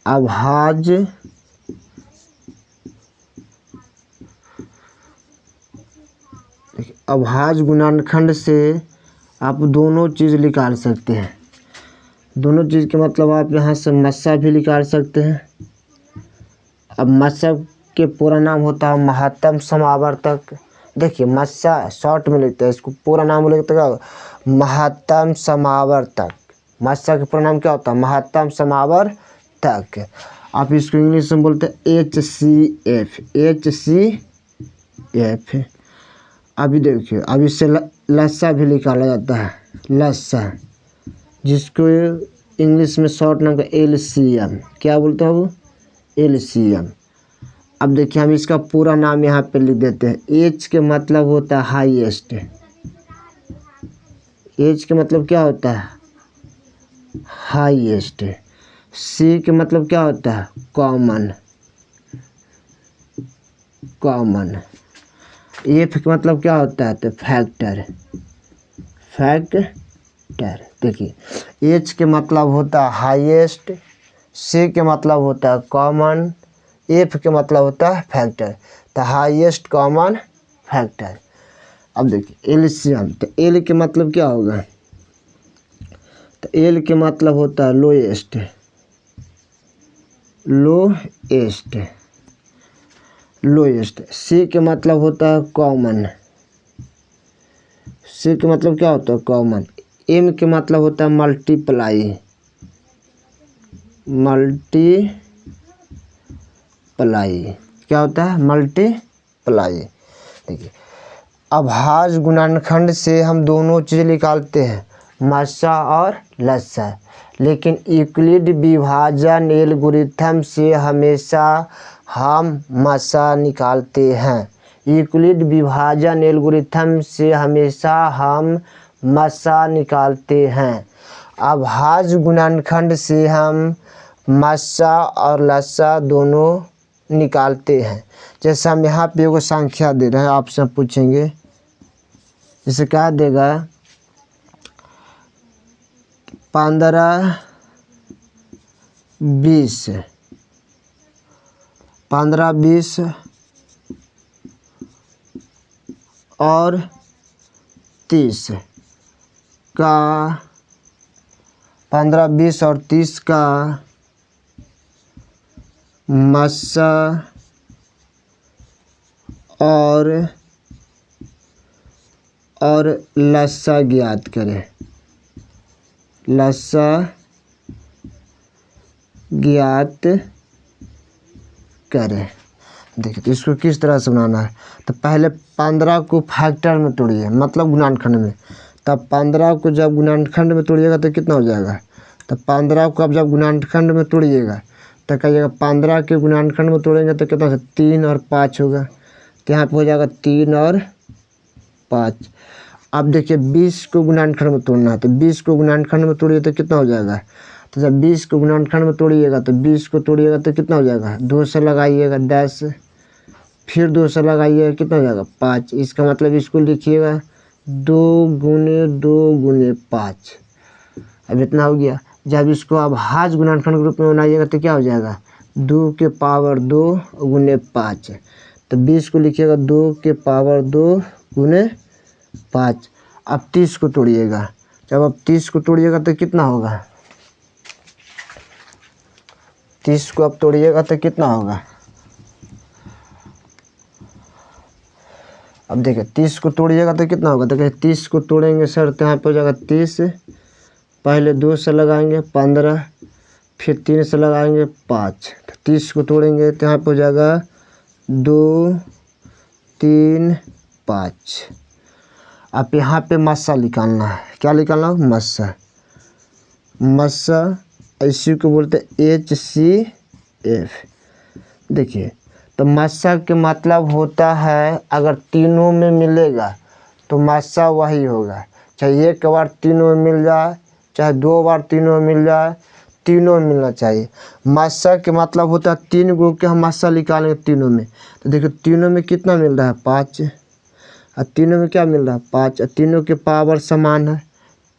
अभाज्य अभाज्य गुणनखंड से आप दोनों चीज़ निकाल सकते हैं। दोनों चीज़ के मतलब आप यहाँ से मस्सा भी निकाल सकते हैं। अब मस्सा के पूरा नाम होता है महत्तम समावर्तक। देखिए मस्सा शॉर्ट में लिखते हैं, इसको पूरा नाम लिखते हैं महत्तम समावर्तक। मस्सा का पूरा नाम क्या होता है महत्तम समावर्तक। आप इसको इंग्लिश में बोलते हैं HCF HCF। अभी देखिए अब इससे लस्सा भी निकाला जाता है, लस्सा जिसको इंग्लिश में शॉर्ट नाम का LCM क्या बोलते हैं वो एलसीएम। अब देखिए हम इसका पूरा नाम यहाँ पे लिख देते हैं। एच के मतलब होता है हाईएस्ट, एच के मतलब क्या होता है हाईएस्ट। सी के मतलब क्या होता है कॉमन, कॉमन। एफ का मतलब क्या होता है तो फैक्टर, फैक्टर। देखिए एच के मतलब होता है हाईएस्ट, सी के मतलब होता है कॉमन, एफ के मतलब होता है फैक्टर, तो हाईएस्ट कॉमन फैक्टर। अब देखिए एलसीएम, तो एल के मतलब क्या होगा तो एल के मतलब होता है लोएस्ट, लोएस्ट, लोएस्ट। सी के मतलब होता है कॉमन, सी के मतलब क्या होता है कॉमन। एम के मतलब होता है मल्टीप्लाई, मल्टीप्लाई, क्या होता है मल्टीप्लाई। देखिए अभाज्य गुणनखंड से हम दोनों चीज़ निकालते हैं, मस्सा और लस्सा, लेकिन यूक्लिड विभाजन एल्गोरिथम से हमेशा हम मस्सा निकालते हैं। यूक्लिड विभाजन एल्गोरिथम से हमेशा हम मस्सा निकालते हैं। अभाज्य गुणनखंड से हम मस्सा और लस्सा दोनों निकालते हैं। जैसे हम यहाँ पे एगो संख्या दे रहे हैं, आपसे पूछेंगे जैसे क्या देगा 15 20, 15 20 और 30 का, 15 20 और 30 का मस्सा और लस्सा ज्ञात करें, लस्सा ज्ञात करें। देखिए तो इसको किस तरह से बनाना है, तो पहले 15 को फैक्टर में तोड़िए, मतलब गुणनखंड में। तब 15 को जब गुणनखंड में तोड़िएगा तो कितना हो जाएगा, तो 15 को अब जब गुणनखंड में तोड़िएगा तो कहिएगा 15 के गुणनखंड में तोड़ेंगे तो कितना हो, 3 और 5 होगा, तो यहाँ पर हो जाएगा 3 और 5। अब देखिए 20 को गुणनखंड में तोड़ना है, तो 20 को गुणनखंड में तोड़िए तो कितना हो जाएगा, तो जब 20 को गुणनखंड में तोड़िएगा तो 20 को तोड़िएगा तो कितना हो जाएगा, 2 से लगाइएगा 10, फिर 2 से लगाइएगा कितना हो जाएगा 5। इसका मतलब इसको लिखिएगा 2 गुने 2 गुने 5। अब इतना हो गया। जब इसको अब अभाज्य गुणनखंड के रूप में बनाइएगा तो क्या हो जाएगा 2 के पावर 2 गुने 5, तो 20 को लिखिएगा 2 के पावर 2 गुने 5। अब 30 को तोड़िएगा, जब अब 30 को तोड़िएगा तो कितना होगा, 30 को अब तोड़िएगा तो कितना होगा, अब देखिए 30 को तोड़िएगा तो कितना होगा, तो कहिए 30 को तोड़ेंगे सर तो यहाँ पर हो जाएगा 30, पहले 2 से लगाएंगे 15, फिर 3 से लगाएंगे 5, तो 30 को तोड़ेंगे तो यहाँ पर हो जाएगा 2 3 5। अब यहाँ पे मस्सा निकालना है, क्या निकालना है मस्सा, मस्सा इसी को बोलते हैं HCF। देखिए तो मस्सा के मतलब होता है अगर तीनों में मिलेगा तो मस्सा वही होगा, चाहे एक बार तीनों में मिल जाए चाहे 2 बार तीनों में मिल जाए, तीनों में मिलना चाहिए। मस्सा के मतलब होता है 3 गो के हम मस्सा निकालेंगे तीनों में, तो देखिए तीनों में कितना मिल रहा है 5, और तीनों में क्या मिल रहा है 5, और तीनों के पावर समान है,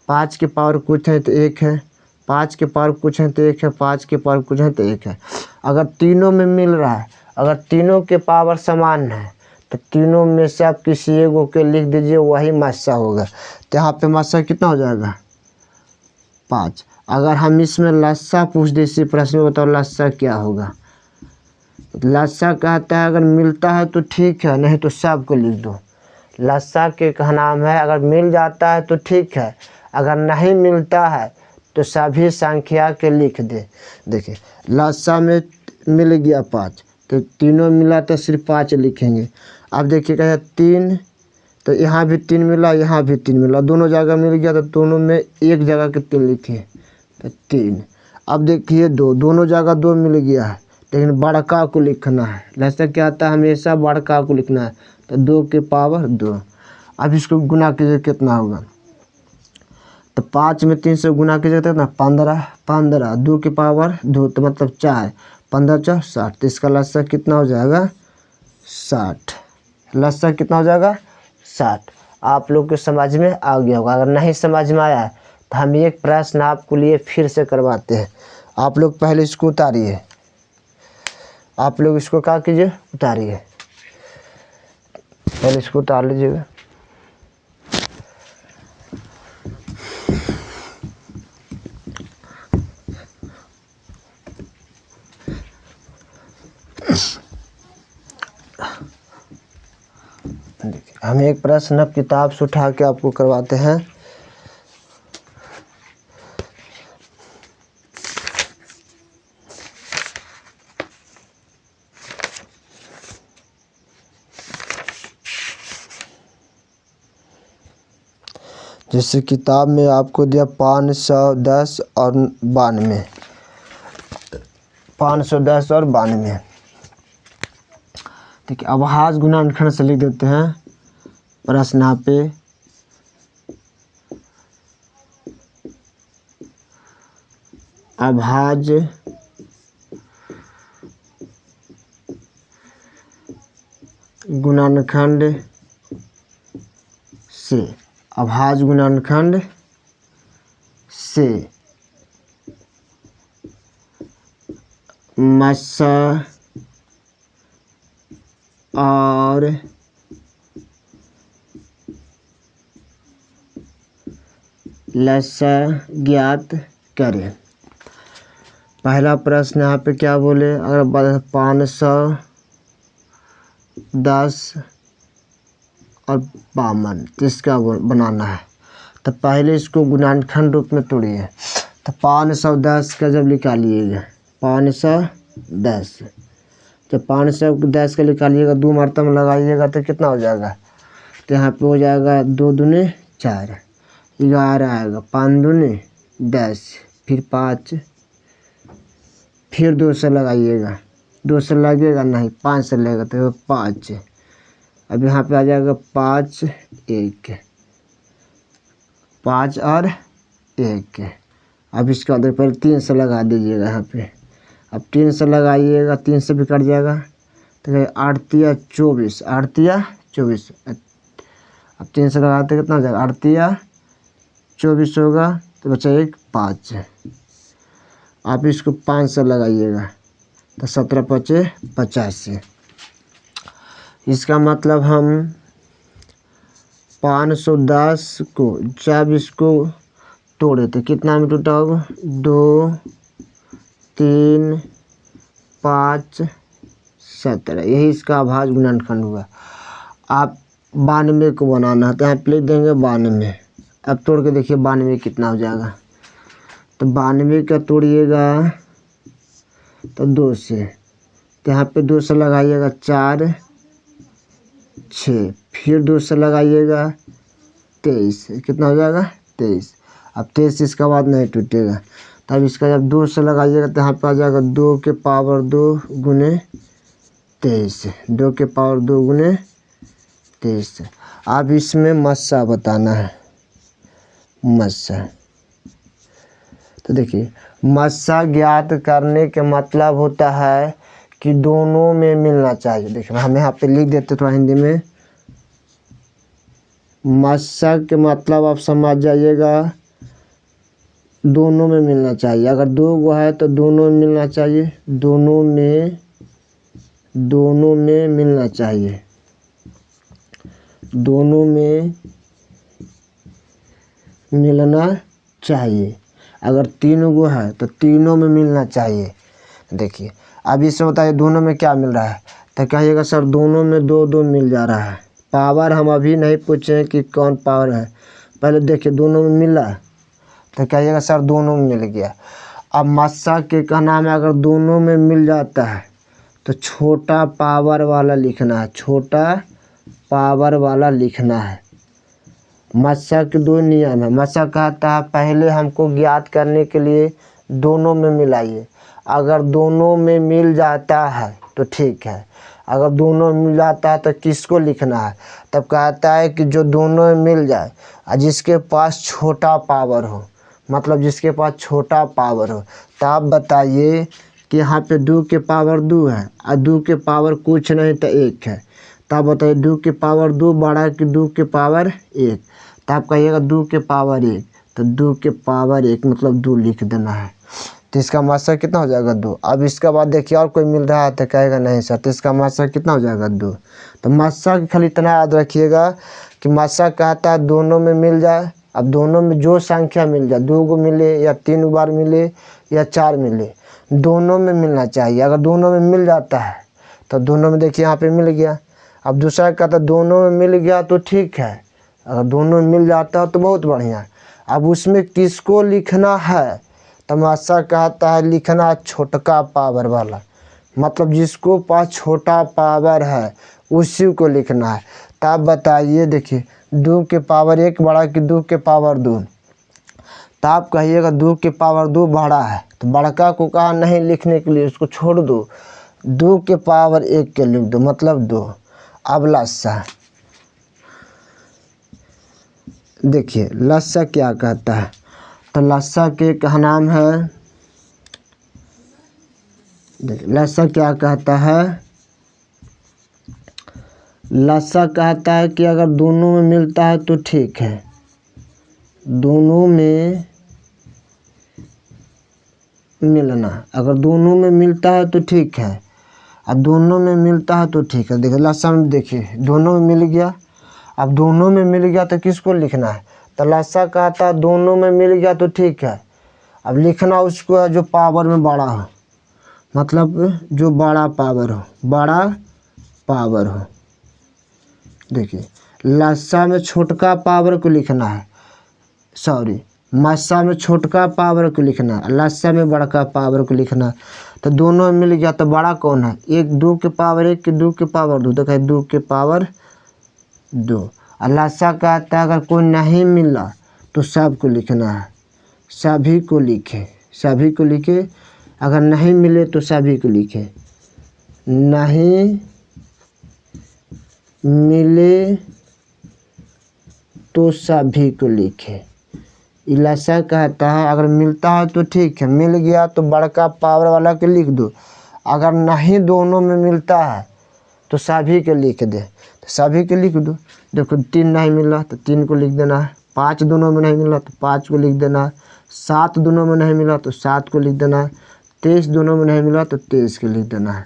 5 के पावर कुछ है तो 1 है, 5 के पावर कुछ है तो 1 है, 5 के पावर कुछ है तो 1 है। अगर तीनों में मिल रहा है, अगर तीनों के पावर समान है तो तीनों में से आप किसी एगो के लिख दीजिए, वही मस्सा होगा। तो यहाँ पे मस्सा कितना हो जाएगा 5। अगर हम इसमें लस्सा पूछ दे इसी प्रश्न में, बताओ लस्सा क्या होगा, लस्सा कहता है अगर मिलता है तो ठीक है, नहीं तो सबको लिख दो। लस्सा के का नाम है अगर मिल जाता है तो ठीक है, अगर नहीं मिलता है तो सभी संख्या के लिख दे। देखिए लस्सा में मिल गया 5, तो तीनों मिला तो सिर्फ 5 लिखेंगे। अब देखिए क्या 3, तो यहाँ भी 3 मिला, यहाँ भी 3 मिला, दोनों जगह मिल गया तो दोनों में एक जगह के 3 लिखे तो 3। अब देखिए 2, दोनों जगह 2 मिल गया है लेकिन बड़का को लिखना है। लसा क्या आता है, हमेशा बड़का को लिखना है। तो 2 के पावर 2। अब इसको गुना कीजिए कितना होगा, तो 5 में 3 से गुना कीजिए कितना 15, 15 2 के पावर 2 तो मतलब 4, 15 4 60। तो इसका लसा कितना हो जाएगा 60। लसा कितना हो जाएगा 60। आप लोग के समझ में आ गया होगा। अगर नहीं समझ में आया तो हम एक प्रश्न आपको लिए फिर से करवाते हैं। आप लोग पहले इसको उतारिए, आप लोग इसको क्या कीजिए उतारिए, पहले इसको उतार लीजिएगा। हम एक प्रश्न अब किताब से उठा के आपको करवाते हैं। जैसे किताब में आपको दिया 510 और 92, 510 और 92। ठीक है, अभाज्य गुणनखंड से लिख देते हैं प्रश्न यहाँ पे। अभाज्य गुणनखंड से, अभाज्य गुणनखंड से मस्सा और लसा ज्ञात करें। पहला प्रश्न यहाँ पे क्या बोले, अगर 510 और 52 तो इसका बनाना है। तो पहले इसको गुणनखंड रूप में तोड़िए। तो 510 का जब निकालिएगा 510, जब 510 का निकालिएगा 2 मरतबा लगाइएगा तो कितना हो जाएगा, तो यहाँ पे हो जाएगा 2 दूनी 4, 11 आएगा, 5 दूनी 10, फिर 5, फिर 2 से लगाइएगा, 2 से लगेगा नहीं 5 से लगेगा तो 5। अब यहाँ पे आ जाएगा 5 1, 5 और 1। अब इसके बाद पहले 3 से लगा दीजिएगा यहाँ पे। अब 3 से लगाइएगा, 3 से भी कट जाएगा तो 8 तिया 24, 8 तिया 24। अब 3 से लगाते कितना हो जाएगा, 8 तिया 24 होगा तो बचा 1 5। आप इसको 5 से लगाइएगा तो 17 5 85। इसका मतलब हम 510 को जब इसको तोड़े तो कितना में टूटा होगा, 2 3 5 17। यही इसका अभाज्य गुणनखंड हुआ। आप 92 को बनाना है तो यहाँ पे लिख देंगे 92। अब तोड़ के देखिए 92 कितना हो जाएगा, तो 92 का तोड़िएगा तो 2 से, तो यहाँ पे 2 से लगाइएगा 4 6, फिर 2 से लगाइएगा 23, कितना हो जाएगा 23। अब 23 इसका बाद नहीं टूटेगा। तब इसका जब 2 से लगाइएगा तो यहाँ पे आ जाएगा 2 के पावर 2 गुने 23, 2 के पावर 2 गुने 23। अब इसमें मस्सा बताना है, मस्सा। तो देखिए मस्सा ज्ञात करने के मतलब होता है कि दोनों में मिलना चाहिए। देखिए हम यहाँ पे लिख देते थोड़ा हिंदी में। मस्सा के मतलब आप समझ जाइएगा, दोनों में मिलना चाहिए। अगर 2 गो है तो दोनों में मिलना चाहिए, दोनों में मिलना चाहिए, दोनों में मिलना चाहिए। अगर 3 गो है तो तीनों में मिलना चाहिए। देखिए अब इसमें बताइए दोनों में क्या मिल रहा है, तो कहिएगा सर दोनों में 2 2 मिल जा रहा है। पावर हम अभी नहीं पूछे कि कौन पावर है, पहले देखिए दोनों में मिला तो कहिएगा सर दोनों में मिल गया। अब मस्सा के कहना में अगर दोनों में मिल जाता है तो छोटा पावर वाला लिखना है, छोटा पावर वाला लिखना है। मस्सा के 2 नियम है। मस्सा कहता है पहले हमको ज्ञात करने के लिए दोनों में मिलाइए। अगर दोनों में मिल जाता है तो ठीक है, अगर दोनों में मिल जाता है तो किसको लिखना है? तब कहता है कि जो दोनों में मिल जाए और जिसके पास छोटा पावर हो, मतलब जिसके पास छोटा पावर हो। तो आप बताइए कि यहाँ पे 2 के पावर 2 है और 2 के पावर कुछ नहीं तो 1 है। तो आप बताइए 2 के पावर 2 बड़ा कि 2 के पावर 1? तो आप कहिएगा 2 के पावर 1, तो 2 के पावर 1 मतलब 2 लिख देना है। तो इसका मात्रा कितना हो जाएगा? 2। अब इसके बाद देखिए और कोई मिल रहा है तो कहेगा नहीं सर, तो इसका मात्रा कितना हो जाएगा? 2। तो मात्रा खाली इतना याद रखिएगा कि मात्रा कहता है दोनों में मिल जाए। अब दोनों में जो संख्या मिल जाए, 2 को मिले या 3 बार मिले या 4 मिले, दोनों में मिलना चाहिए। अगर दोनों में मिल जाता है तो दोनों में देखिए यहाँ पे मिल गया। अब दूसरा कहता है दोनों में मिल गया तो ठीक है, अगर दोनों में मिल जाता है तो बहुत बढ़िया। अब उसमें किसको लिखना है? तमाशा कहता है लिखना छोटका पावर वाला, मतलब जिसको पास छोटा पावर है उसी को लिखना है। तो आप बताइए, देखिए 2 के पावर 1 बड़ा कि 2 के पावर 2? तो आप कहिएगा 2 के पावर 2 बड़ा है, तो बड़का को कहा नहीं लिखने के लिए, उसको छोड़ दो, 2 के पावर 1 के लिख दो, मतलब 2। अब लस्सा देखिए, लस्सा क्या कहता है? तो लस्सा के का नाम है, देखिए लस्सा क्या कहता है? लस्सा कहता है कि अगर दोनों में मिलता है तो ठीक है, दोनों में मिलना, अगर दोनों में मिलता है तो ठीक है, अब दोनों में मिलता है तो ठीक है। देखिए लस्सा में देखिए दोनों में मिल गया। अब दोनों में मिल गया तो किसको लिखना है? तो लस्सा कहता है दोनों में मिल गया तो ठीक है, अब लिखना उसको है जो पावर में बड़ा हो, मतलब जो बड़ा पावर हो, बड़ा पावर हो। देखिए लस्सा में छोटका पावर को लिखना है, सॉरी मस्सा में छोटका पावर को लिखना है, लस्सा में बड़का पावर को लिखना है। तो दोनों में मिल गया तो बड़ा कौन है? 2 के पावर 1 कि 2 के पावर 2? देखिए 2 के पावर 2। और लस्सा कहता है अगर कोई नहीं मिला तो सबको लिखना है, सभी को लिखे, सभी को लिखे। अगर नहीं मिले तो सभी को लिखे, नहीं मिले तो सभी को लिखे। लस्सा कहता है अगर मिलता है तो ठीक है, मिल गया तो बड़का पावर वाला के लिख दो, अगर नहीं दोनों में मिलता है तो सभी के लिख दे, तो सभी के लिख दो। देखो 3 नहीं मिला तो 3 को लिख देना है, 5 दोनों में नहीं मिला तो 5 को लिख देना है, 7 दोनों में नहीं मिला तो 7 को लिख देना है, 23 दोनों में नहीं मिला तो 23 को लिख देना है।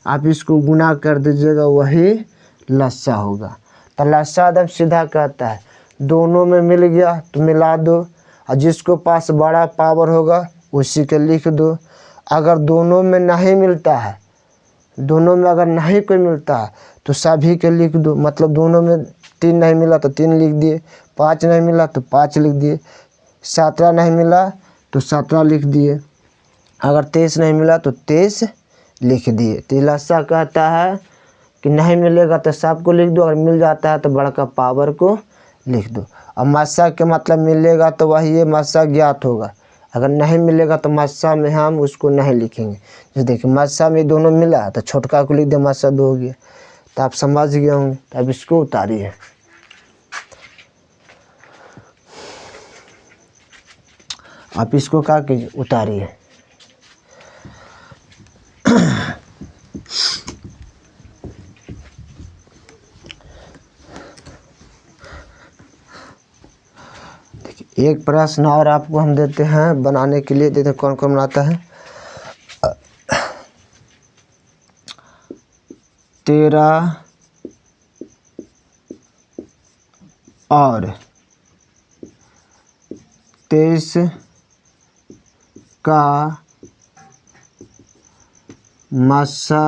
आप इसको गुना कर दीजिएगा, वही लस्सा होगा। तो लस्सा एकदम सीधा कहता है दोनों में मिल गया तो मिला दो, और जिसको पास बड़ा पावर होगा उसी के लिख दो। अगर दोनों में नहीं मिलता है, दोनों में अगर नहीं कोई मिलता है तो सभी के लिख दो, मतलब दोनों में 3 नहीं मिला तो 3 लिख दिए, 5 नहीं मिला तो 5 लिख दिए, 17 नहीं मिला तो 17 लिख दिए, अगर 23 नहीं मिला तो 23 लिख दिए। तो लस्सा कहता है कि नहीं मिलेगा तो सबको लिख दो, अगर मिल जाता है तो बड़का पावर को लिख दो। और मस्सा के मतलब मिलेगा तो वही ये मस्सा ज्ञात होगा, अगर नहीं मिलेगा तो मस्सा में हम उसको नहीं लिखेंगे। जैसे देखिए मस्सा में दोनों मिला तो छोटका को लिख दे, मस्सा 2 हो गया। तो आप समझ गए होंगे। तो अब इसको उतारिए, आप इसको क्या कीजिए, उतारिए। एक प्रश्न और आपको हम देते हैं बनाने के लिए, देखते कौन कौन बनाता है। 13 और 23 का मस्सा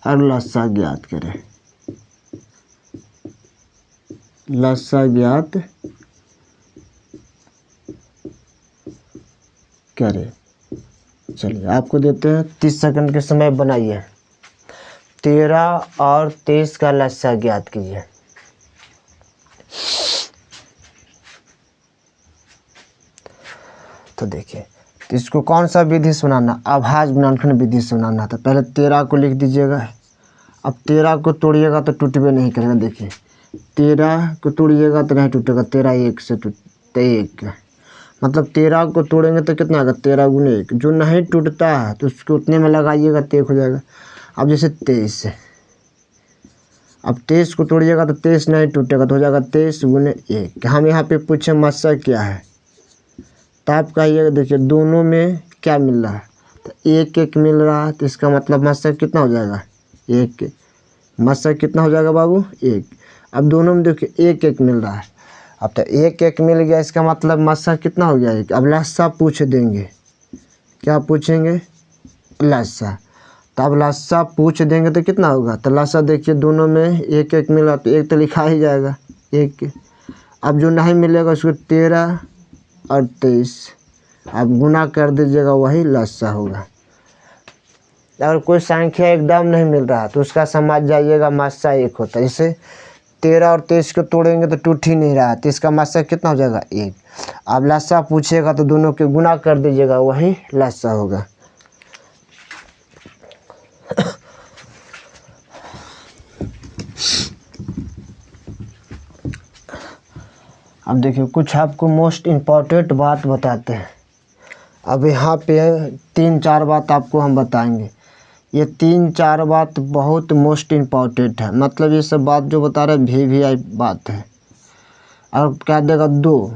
और लस्सा ज्ञात करें। लस्सा ज्ञात करें। चलिए आपको देते हैं 30 सेकंड के समय, बनाइए। 13 और 23 का लस्सा ज्ञात कीजिए। तो देखिए, तो इसको कौन सा विधि से बनाना, अभाज्य गुणनखंड विधि से बनाना था। पहले 13 को लिख दीजिएगा। अब 13 को तोड़िएगा तो टूटबे नहीं करेगा। देखिए 13 को तोड़िएगा तो नहीं टूटेगा, 13 1 से टूटता 1, मतलब 13 को तोड़ेंगे तो कितना आएगा, 13 गुने 1। जो नहीं टूटता है तो उसको उतने में लगाइएगा तो 1 हो जाएगा। अब जैसे 23, अब 23 को तोड़िएगा तो 23 नहीं टूटेगा तो हो जाएगा 23 गुने 1। हम यहाँ पे पूछे मस्सा क्या है, तो आप कहिएगा देखिए दोनों में क्या मिल रहा है, तो 1 1 मिल रहा है, तो इसका मतलब मस्सा कितना हो जाएगा, 1। मस्सा कितना हो जाएगा बाबू, 1। अब दोनों में देखिए 1 1 मिल रहा है। अब तो 1 1 मिल गया, इसका मतलब मस्सा कितना हो गया, 1। अब लस्सा पूछ देंगे, क्या पूछेंगे, लस्सा। तो अब लस्सा पूछ देंगे तो कितना होगा, तो लस्सा देखिए दोनों में 1 1 मिला तो 1 तो लिखा ही जाएगा 1। अब जो नहीं मिलेगा उसको 13 और 23 आप गुना कर दीजिएगा, वही लस्सा होगा। अगर कोई संख्या एकदम नहीं मिल रहा तो उसका समझ जाइएगा मस्सा 1 होता है। जैसे 13 और 23 को तोड़ेंगे तो टूट ही नहीं रहा, तो इसका मस्सा कितना हो जाएगा, 1। अब लस्सा पूछेगा तो दोनों के गुना कर दीजिएगा, वही लस्सा होगा। अब देखिए कुछ आपको मोस्ट इम्पॉर्टेंट बात बताते हैं। अब यहाँ पे 3 4 बात आपको हम बताएंगे। ये 3 4 बात बहुत मोस्ट इम्पॉर्टेंट है, मतलब ये सब बात जो बता रहे हैं VVI बात है। अब क्या देगा, 2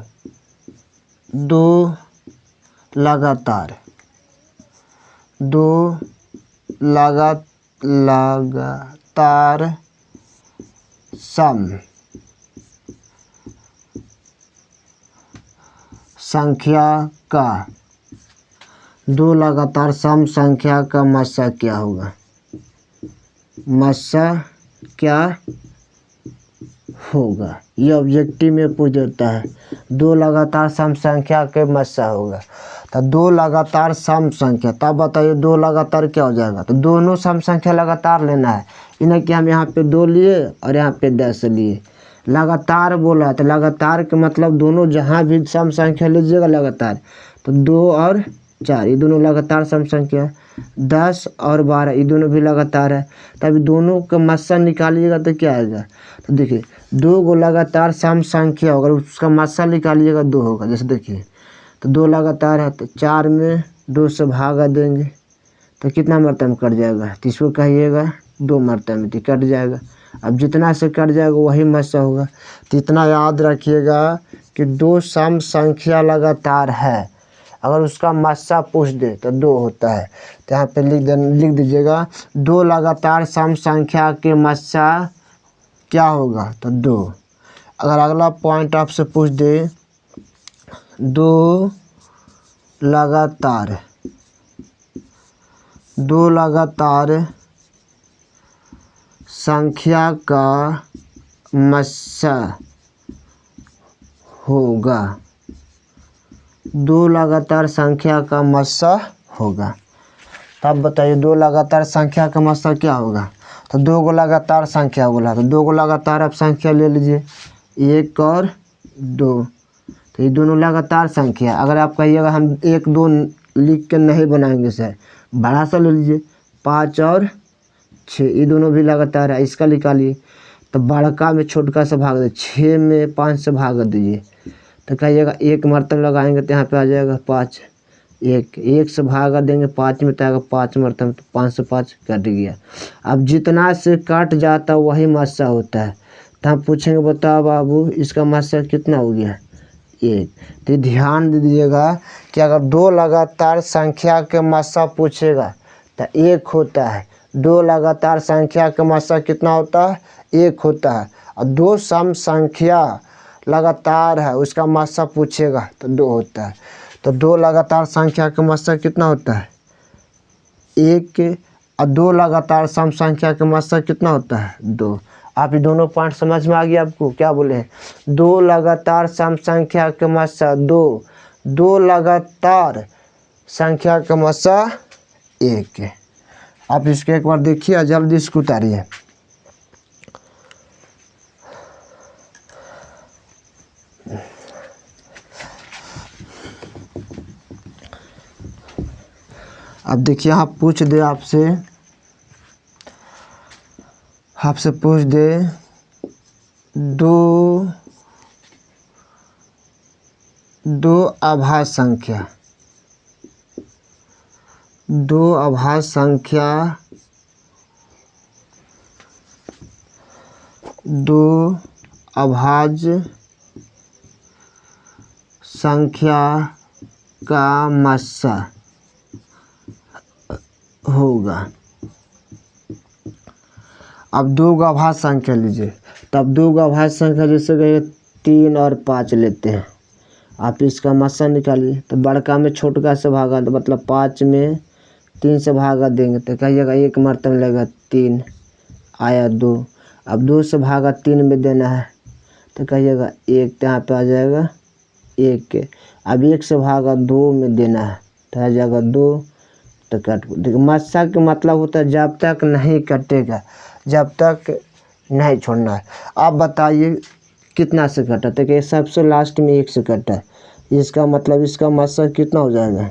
लगातार, 2 लगातार सम संख्या का, 2 लगातार सम संख्या का मस्सा क्या होगा, मस्सा क्या होगा। ये ऑब्जेक्टिव में पूछ देता है, 2 लगातार सम संख्या के मस्सा होगा। तो 2 लगातार सम संख्या, तब बताइए 2 लगातार क्या हो जाएगा, तो दोनों सम संख्या लगातार लेना है। इन्हें कि हम यहाँ पे 2 लिए और यहाँ पे 10 लिए, लगातार बोला है तो लगातार के मतलब दोनों जहाँ भी सम संख्या लीजिएगा लगातार, तो 2 और 4 ये दोनों लगातार सम संख्या, 10 और 12 ये दोनों भी लगातार है। तभी दोनों का मस्सा निकालिएगा तो क्या आएगा, तो देखिए 2 को लगातार सम संख्या होगा, उसका मस्सा निकालिएगा 2 होगा। जैसे देखिए तो 2 लगातार है तो 4 में 2 से भागा देंगे तो कितना मरतबा में कट जाएगा, तो इसको कहिएगा 2 मरतबा में तो कट जाएगा। अब जितना से कट जाएगा वही मस्सा होगा। तो इतना याद रखिएगा कि 2 सम संख्या लगातार है, अगर उसका मस्सा पूछ दे तो 2 होता है। तो यहाँ पे लिख दीजिएगा 2 लगातार सम संख्या के मस्सा क्या होगा, तो 2। अगर अगला पॉइंट आपसे पूछ दे 2 लगातार संख्या का मस्सा होगा, 2 लगातार संख्या का मस्सा होगा। तब बताइए 2 लगातार संख्या का मस्सा क्या होगा, तो 2 को लगातार संख्या बोला तो 2 को लगातार आप संख्या ले लीजिए, 1 और 2, तो ये दोनों लगातार संख्या। अगर आप कहिएगा हम 1 2 लिख के नहीं बनाएंगे सर, बड़ा सा ले लीजिए, 5 और 6 ये दोनों भी लगातार है, इसका निकालिए। तो बड़का में छोटका से भाग दे, 6 में 5 से भाग दीजिए, तो कहिएगा 1 मरतब लगाएंगे तो यहाँ पे आ जाएगा 5। 1 से भागा देंगे 5 में तो आएगा 5 मरतब, तो 5 से 5 कट गया। अब जितना से कट जाता वही मस्सा होता है। तो हम पूछेंगे बताओ बाबू इसका मस्सा कितना हो गया, 1। तो ध्यान दीजिएगा कि अगर 2 लगातार संख्या के मस्सा पूछेगा तो 1 होता है। 2 लगातार संख्या का मस्सा कितना होता है, 1 होता है। और 2 सम संख्या लगातार है उसका मस्सा पूछेगा तो 2 होता है। तो 2 लगातार संख्या का मस्सा कितना होता है, 1। और 2 लगातार सम संख्या का मस्सा कितना होता है, 2। आप ये दोनों पॉइंट समझ में आ गया आपको, क्या बोले हैं, 2 लगातार सम संख्या का मस्सा 2, 2 लगातार संख्या का मस्सा 1 है। आप इसके एक बार देखिए, जल्दी इसको उतारिए। अब देखिए यहाँ पूछ दे आपसे पूछ दे दो अभाज्य संख्या, दो अभाज्य संख्या, दो अभाज्य संख्या का मस्सा होगा। अब दो अभाज्य संख्या लीजिए, तब दो अभाज्य संख्या जैसे कहिए 3 और 5 लेते हैं, आप इसका मस्सा निकालिए। तो बड़का में छोटका से भागा, तो मतलब 5 में 3 से भागा देंगे तो कहिएगा 1 मरतब लगेगा 3 आया 2। अब 2 से भागा 3 में देना है तो कहिएगा 1, तो यहाँ पे आ जाएगा 1 के। अब 1 से भागा 2 में देना है तो आ जाएगा 2, तो कट। देखिए मस्सा का मतलब होता है जब तक नहीं कटेगा, जब तक नहीं छोड़ना है। आप बताइए कितना से कटा, तो कि सबसे लास्ट में 1 से कटा है, इसका मतलब इसका मस्सा कितना हो जाएगा,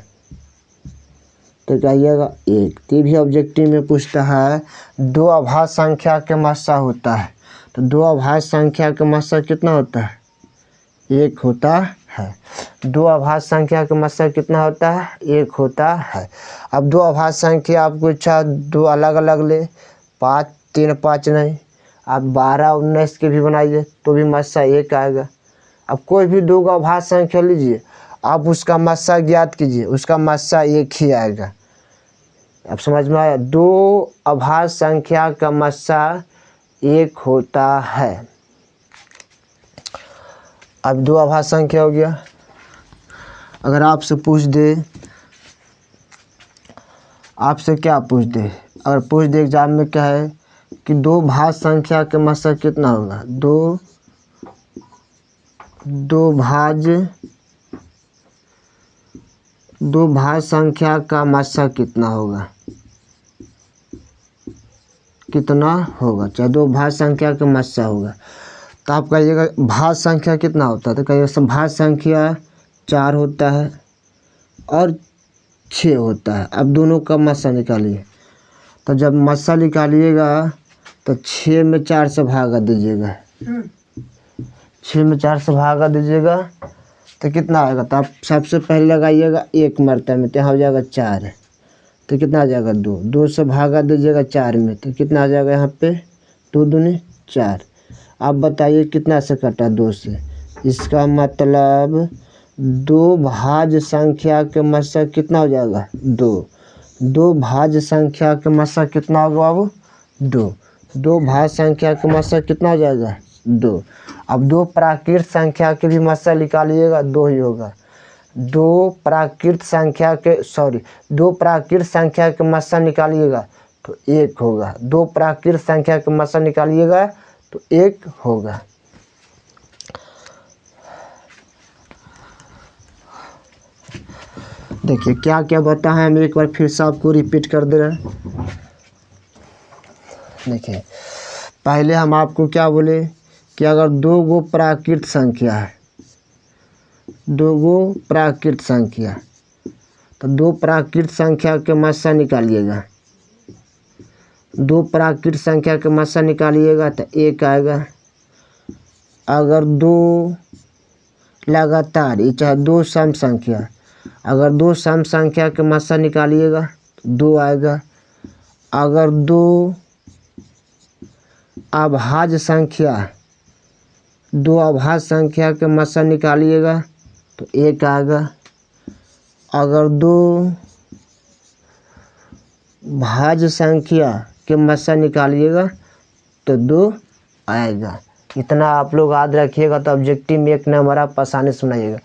तो कहिएगा 1। ये भी ऑब्जेक्टिव में पूछता है दो अभाज्य संख्या के मस्सा होता है, तो दो अभाज्य संख्या का मस्सा कितना होता है, 1 होता है। दो अभाज्य संख्या का मस्सा कितना होता है, 1 होता है। अब दो अभाज्य संख्या आपको इच्छा दो अलग अलग ले, 5 3 5 नहीं, आप 12 19 के भी बनाइए तो भी मस्सा 1 आएगा। अब कोई भी दो का अभाज्य संख्या लीजिए, आप उसका मस्सा ज्ञात कीजिए, उसका मस्सा 1 ही आएगा। अब समझ में आया, दो अभाज्य संख्या का मस्सा 1 होता है। अब दो अभाज्य संख्या हो गया। अगर आपसे पूछ दे, आपसे क्या पूछ दे, अगर पूछ दे एग्जाम में क्या है कि दो भाज्य संख्या के मस्सा कितना होगा, दो भाज्य संख्या का मस्सा कितना होगा, कितना होगा, चाहे दो भाज्य संख्या का मस्सा होगा। तो आप कहिएगा भाज्य संख्या कितना होता है, तो कहिएगा भाज्य संख्या 4 होता है और 6 होता है। अब दोनों का मस्सा निकालिए, तो जब मस्सा निकालिएगा तो 6 में 4 से भागा दीजिएगा, 6 में 4 से भागा दीजिएगा तो कितना आएगा, तो आप सबसे पहले लगाइएगा 1 मरतबे में, तो यहाँ हो जाएगा 4, तो कितना आ जाएगा 2, 2 से भागा दीजिएगा 4 में, तो कितना आ जाएगा यहाँ पे 2 दूनी 4। आप बताइए कितना से कटा, 2 से। इसका मतलब दो भाज्य संख्या के मस्सा कितना हो जाएगा, 2। दो भाज्य संख्या के मस्सा कितना होगा बाबू, 2। दो भाज्य संख्या के मस्सा कितना हो जाएगा, 2। अब दो प्राकृत संख्या के भी मस्सा निकालिएगा, 2 ही होगा। दो प्राकृत संख्या के मस्सा निकालिएगा तो 1 होगा। दो प्राकृत संख्या के मस्सा निकालिएगा तो 1 होगा। देखिए क्या क्या बता है, हम एक बार फिर से आपको रिपीट कर दे रहे हैं। देखिए पहले हम आपको क्या बोले कि अगर 2 गो प्राकृत संख्या है, 2 गो प्राकृत संख्या, तो 2 प्राकृत संख्या के मस्सा निकालिएगा, 2 प्राकृत संख्या के मस्सा निकालिएगा तो 1 आएगा। अगर 2 लगातार, ये चाहे 2 सम संख्या, अगर 2 सम संख्या के मस्सा निकालिएगा तो 2 आएगा। अगर 2 अभाज्य संख्या, 2 अभाज्य संख्या के मस्सा निकालिएगा तो 1 आएगा। अगर 2 भाज्य संख्या के मस्सा निकालिएगा तो 2 आएगा। इतना आप लोग याद रखिएगा तो ऑब्जेक्टिव में 1 नंबर आप आसानी से सुनाइएगा।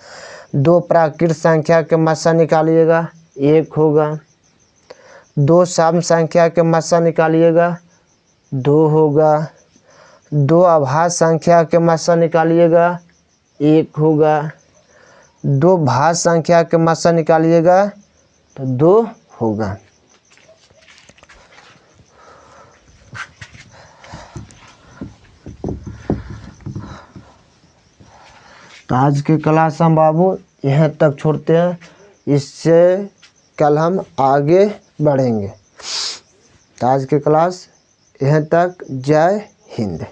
2 प्राकृत संख्या के मस्सा निकालिएगा 1 होगा। 2 सम संख्या के मस्सा निकालिएगा 2 होगा। 2 अभाज्य संख्या के मस्सा निकालिएगा 1 होगा। 2 भाज्य संख्या के मस्सा निकालिएगा तो 2 होगा। तो आज के क्लास हम बाबू यहाँ तक छोड़ते हैं। इससे कल हम आगे बढ़ेंगे। तो आज की क्लास यहाँ तक। जय हिंद।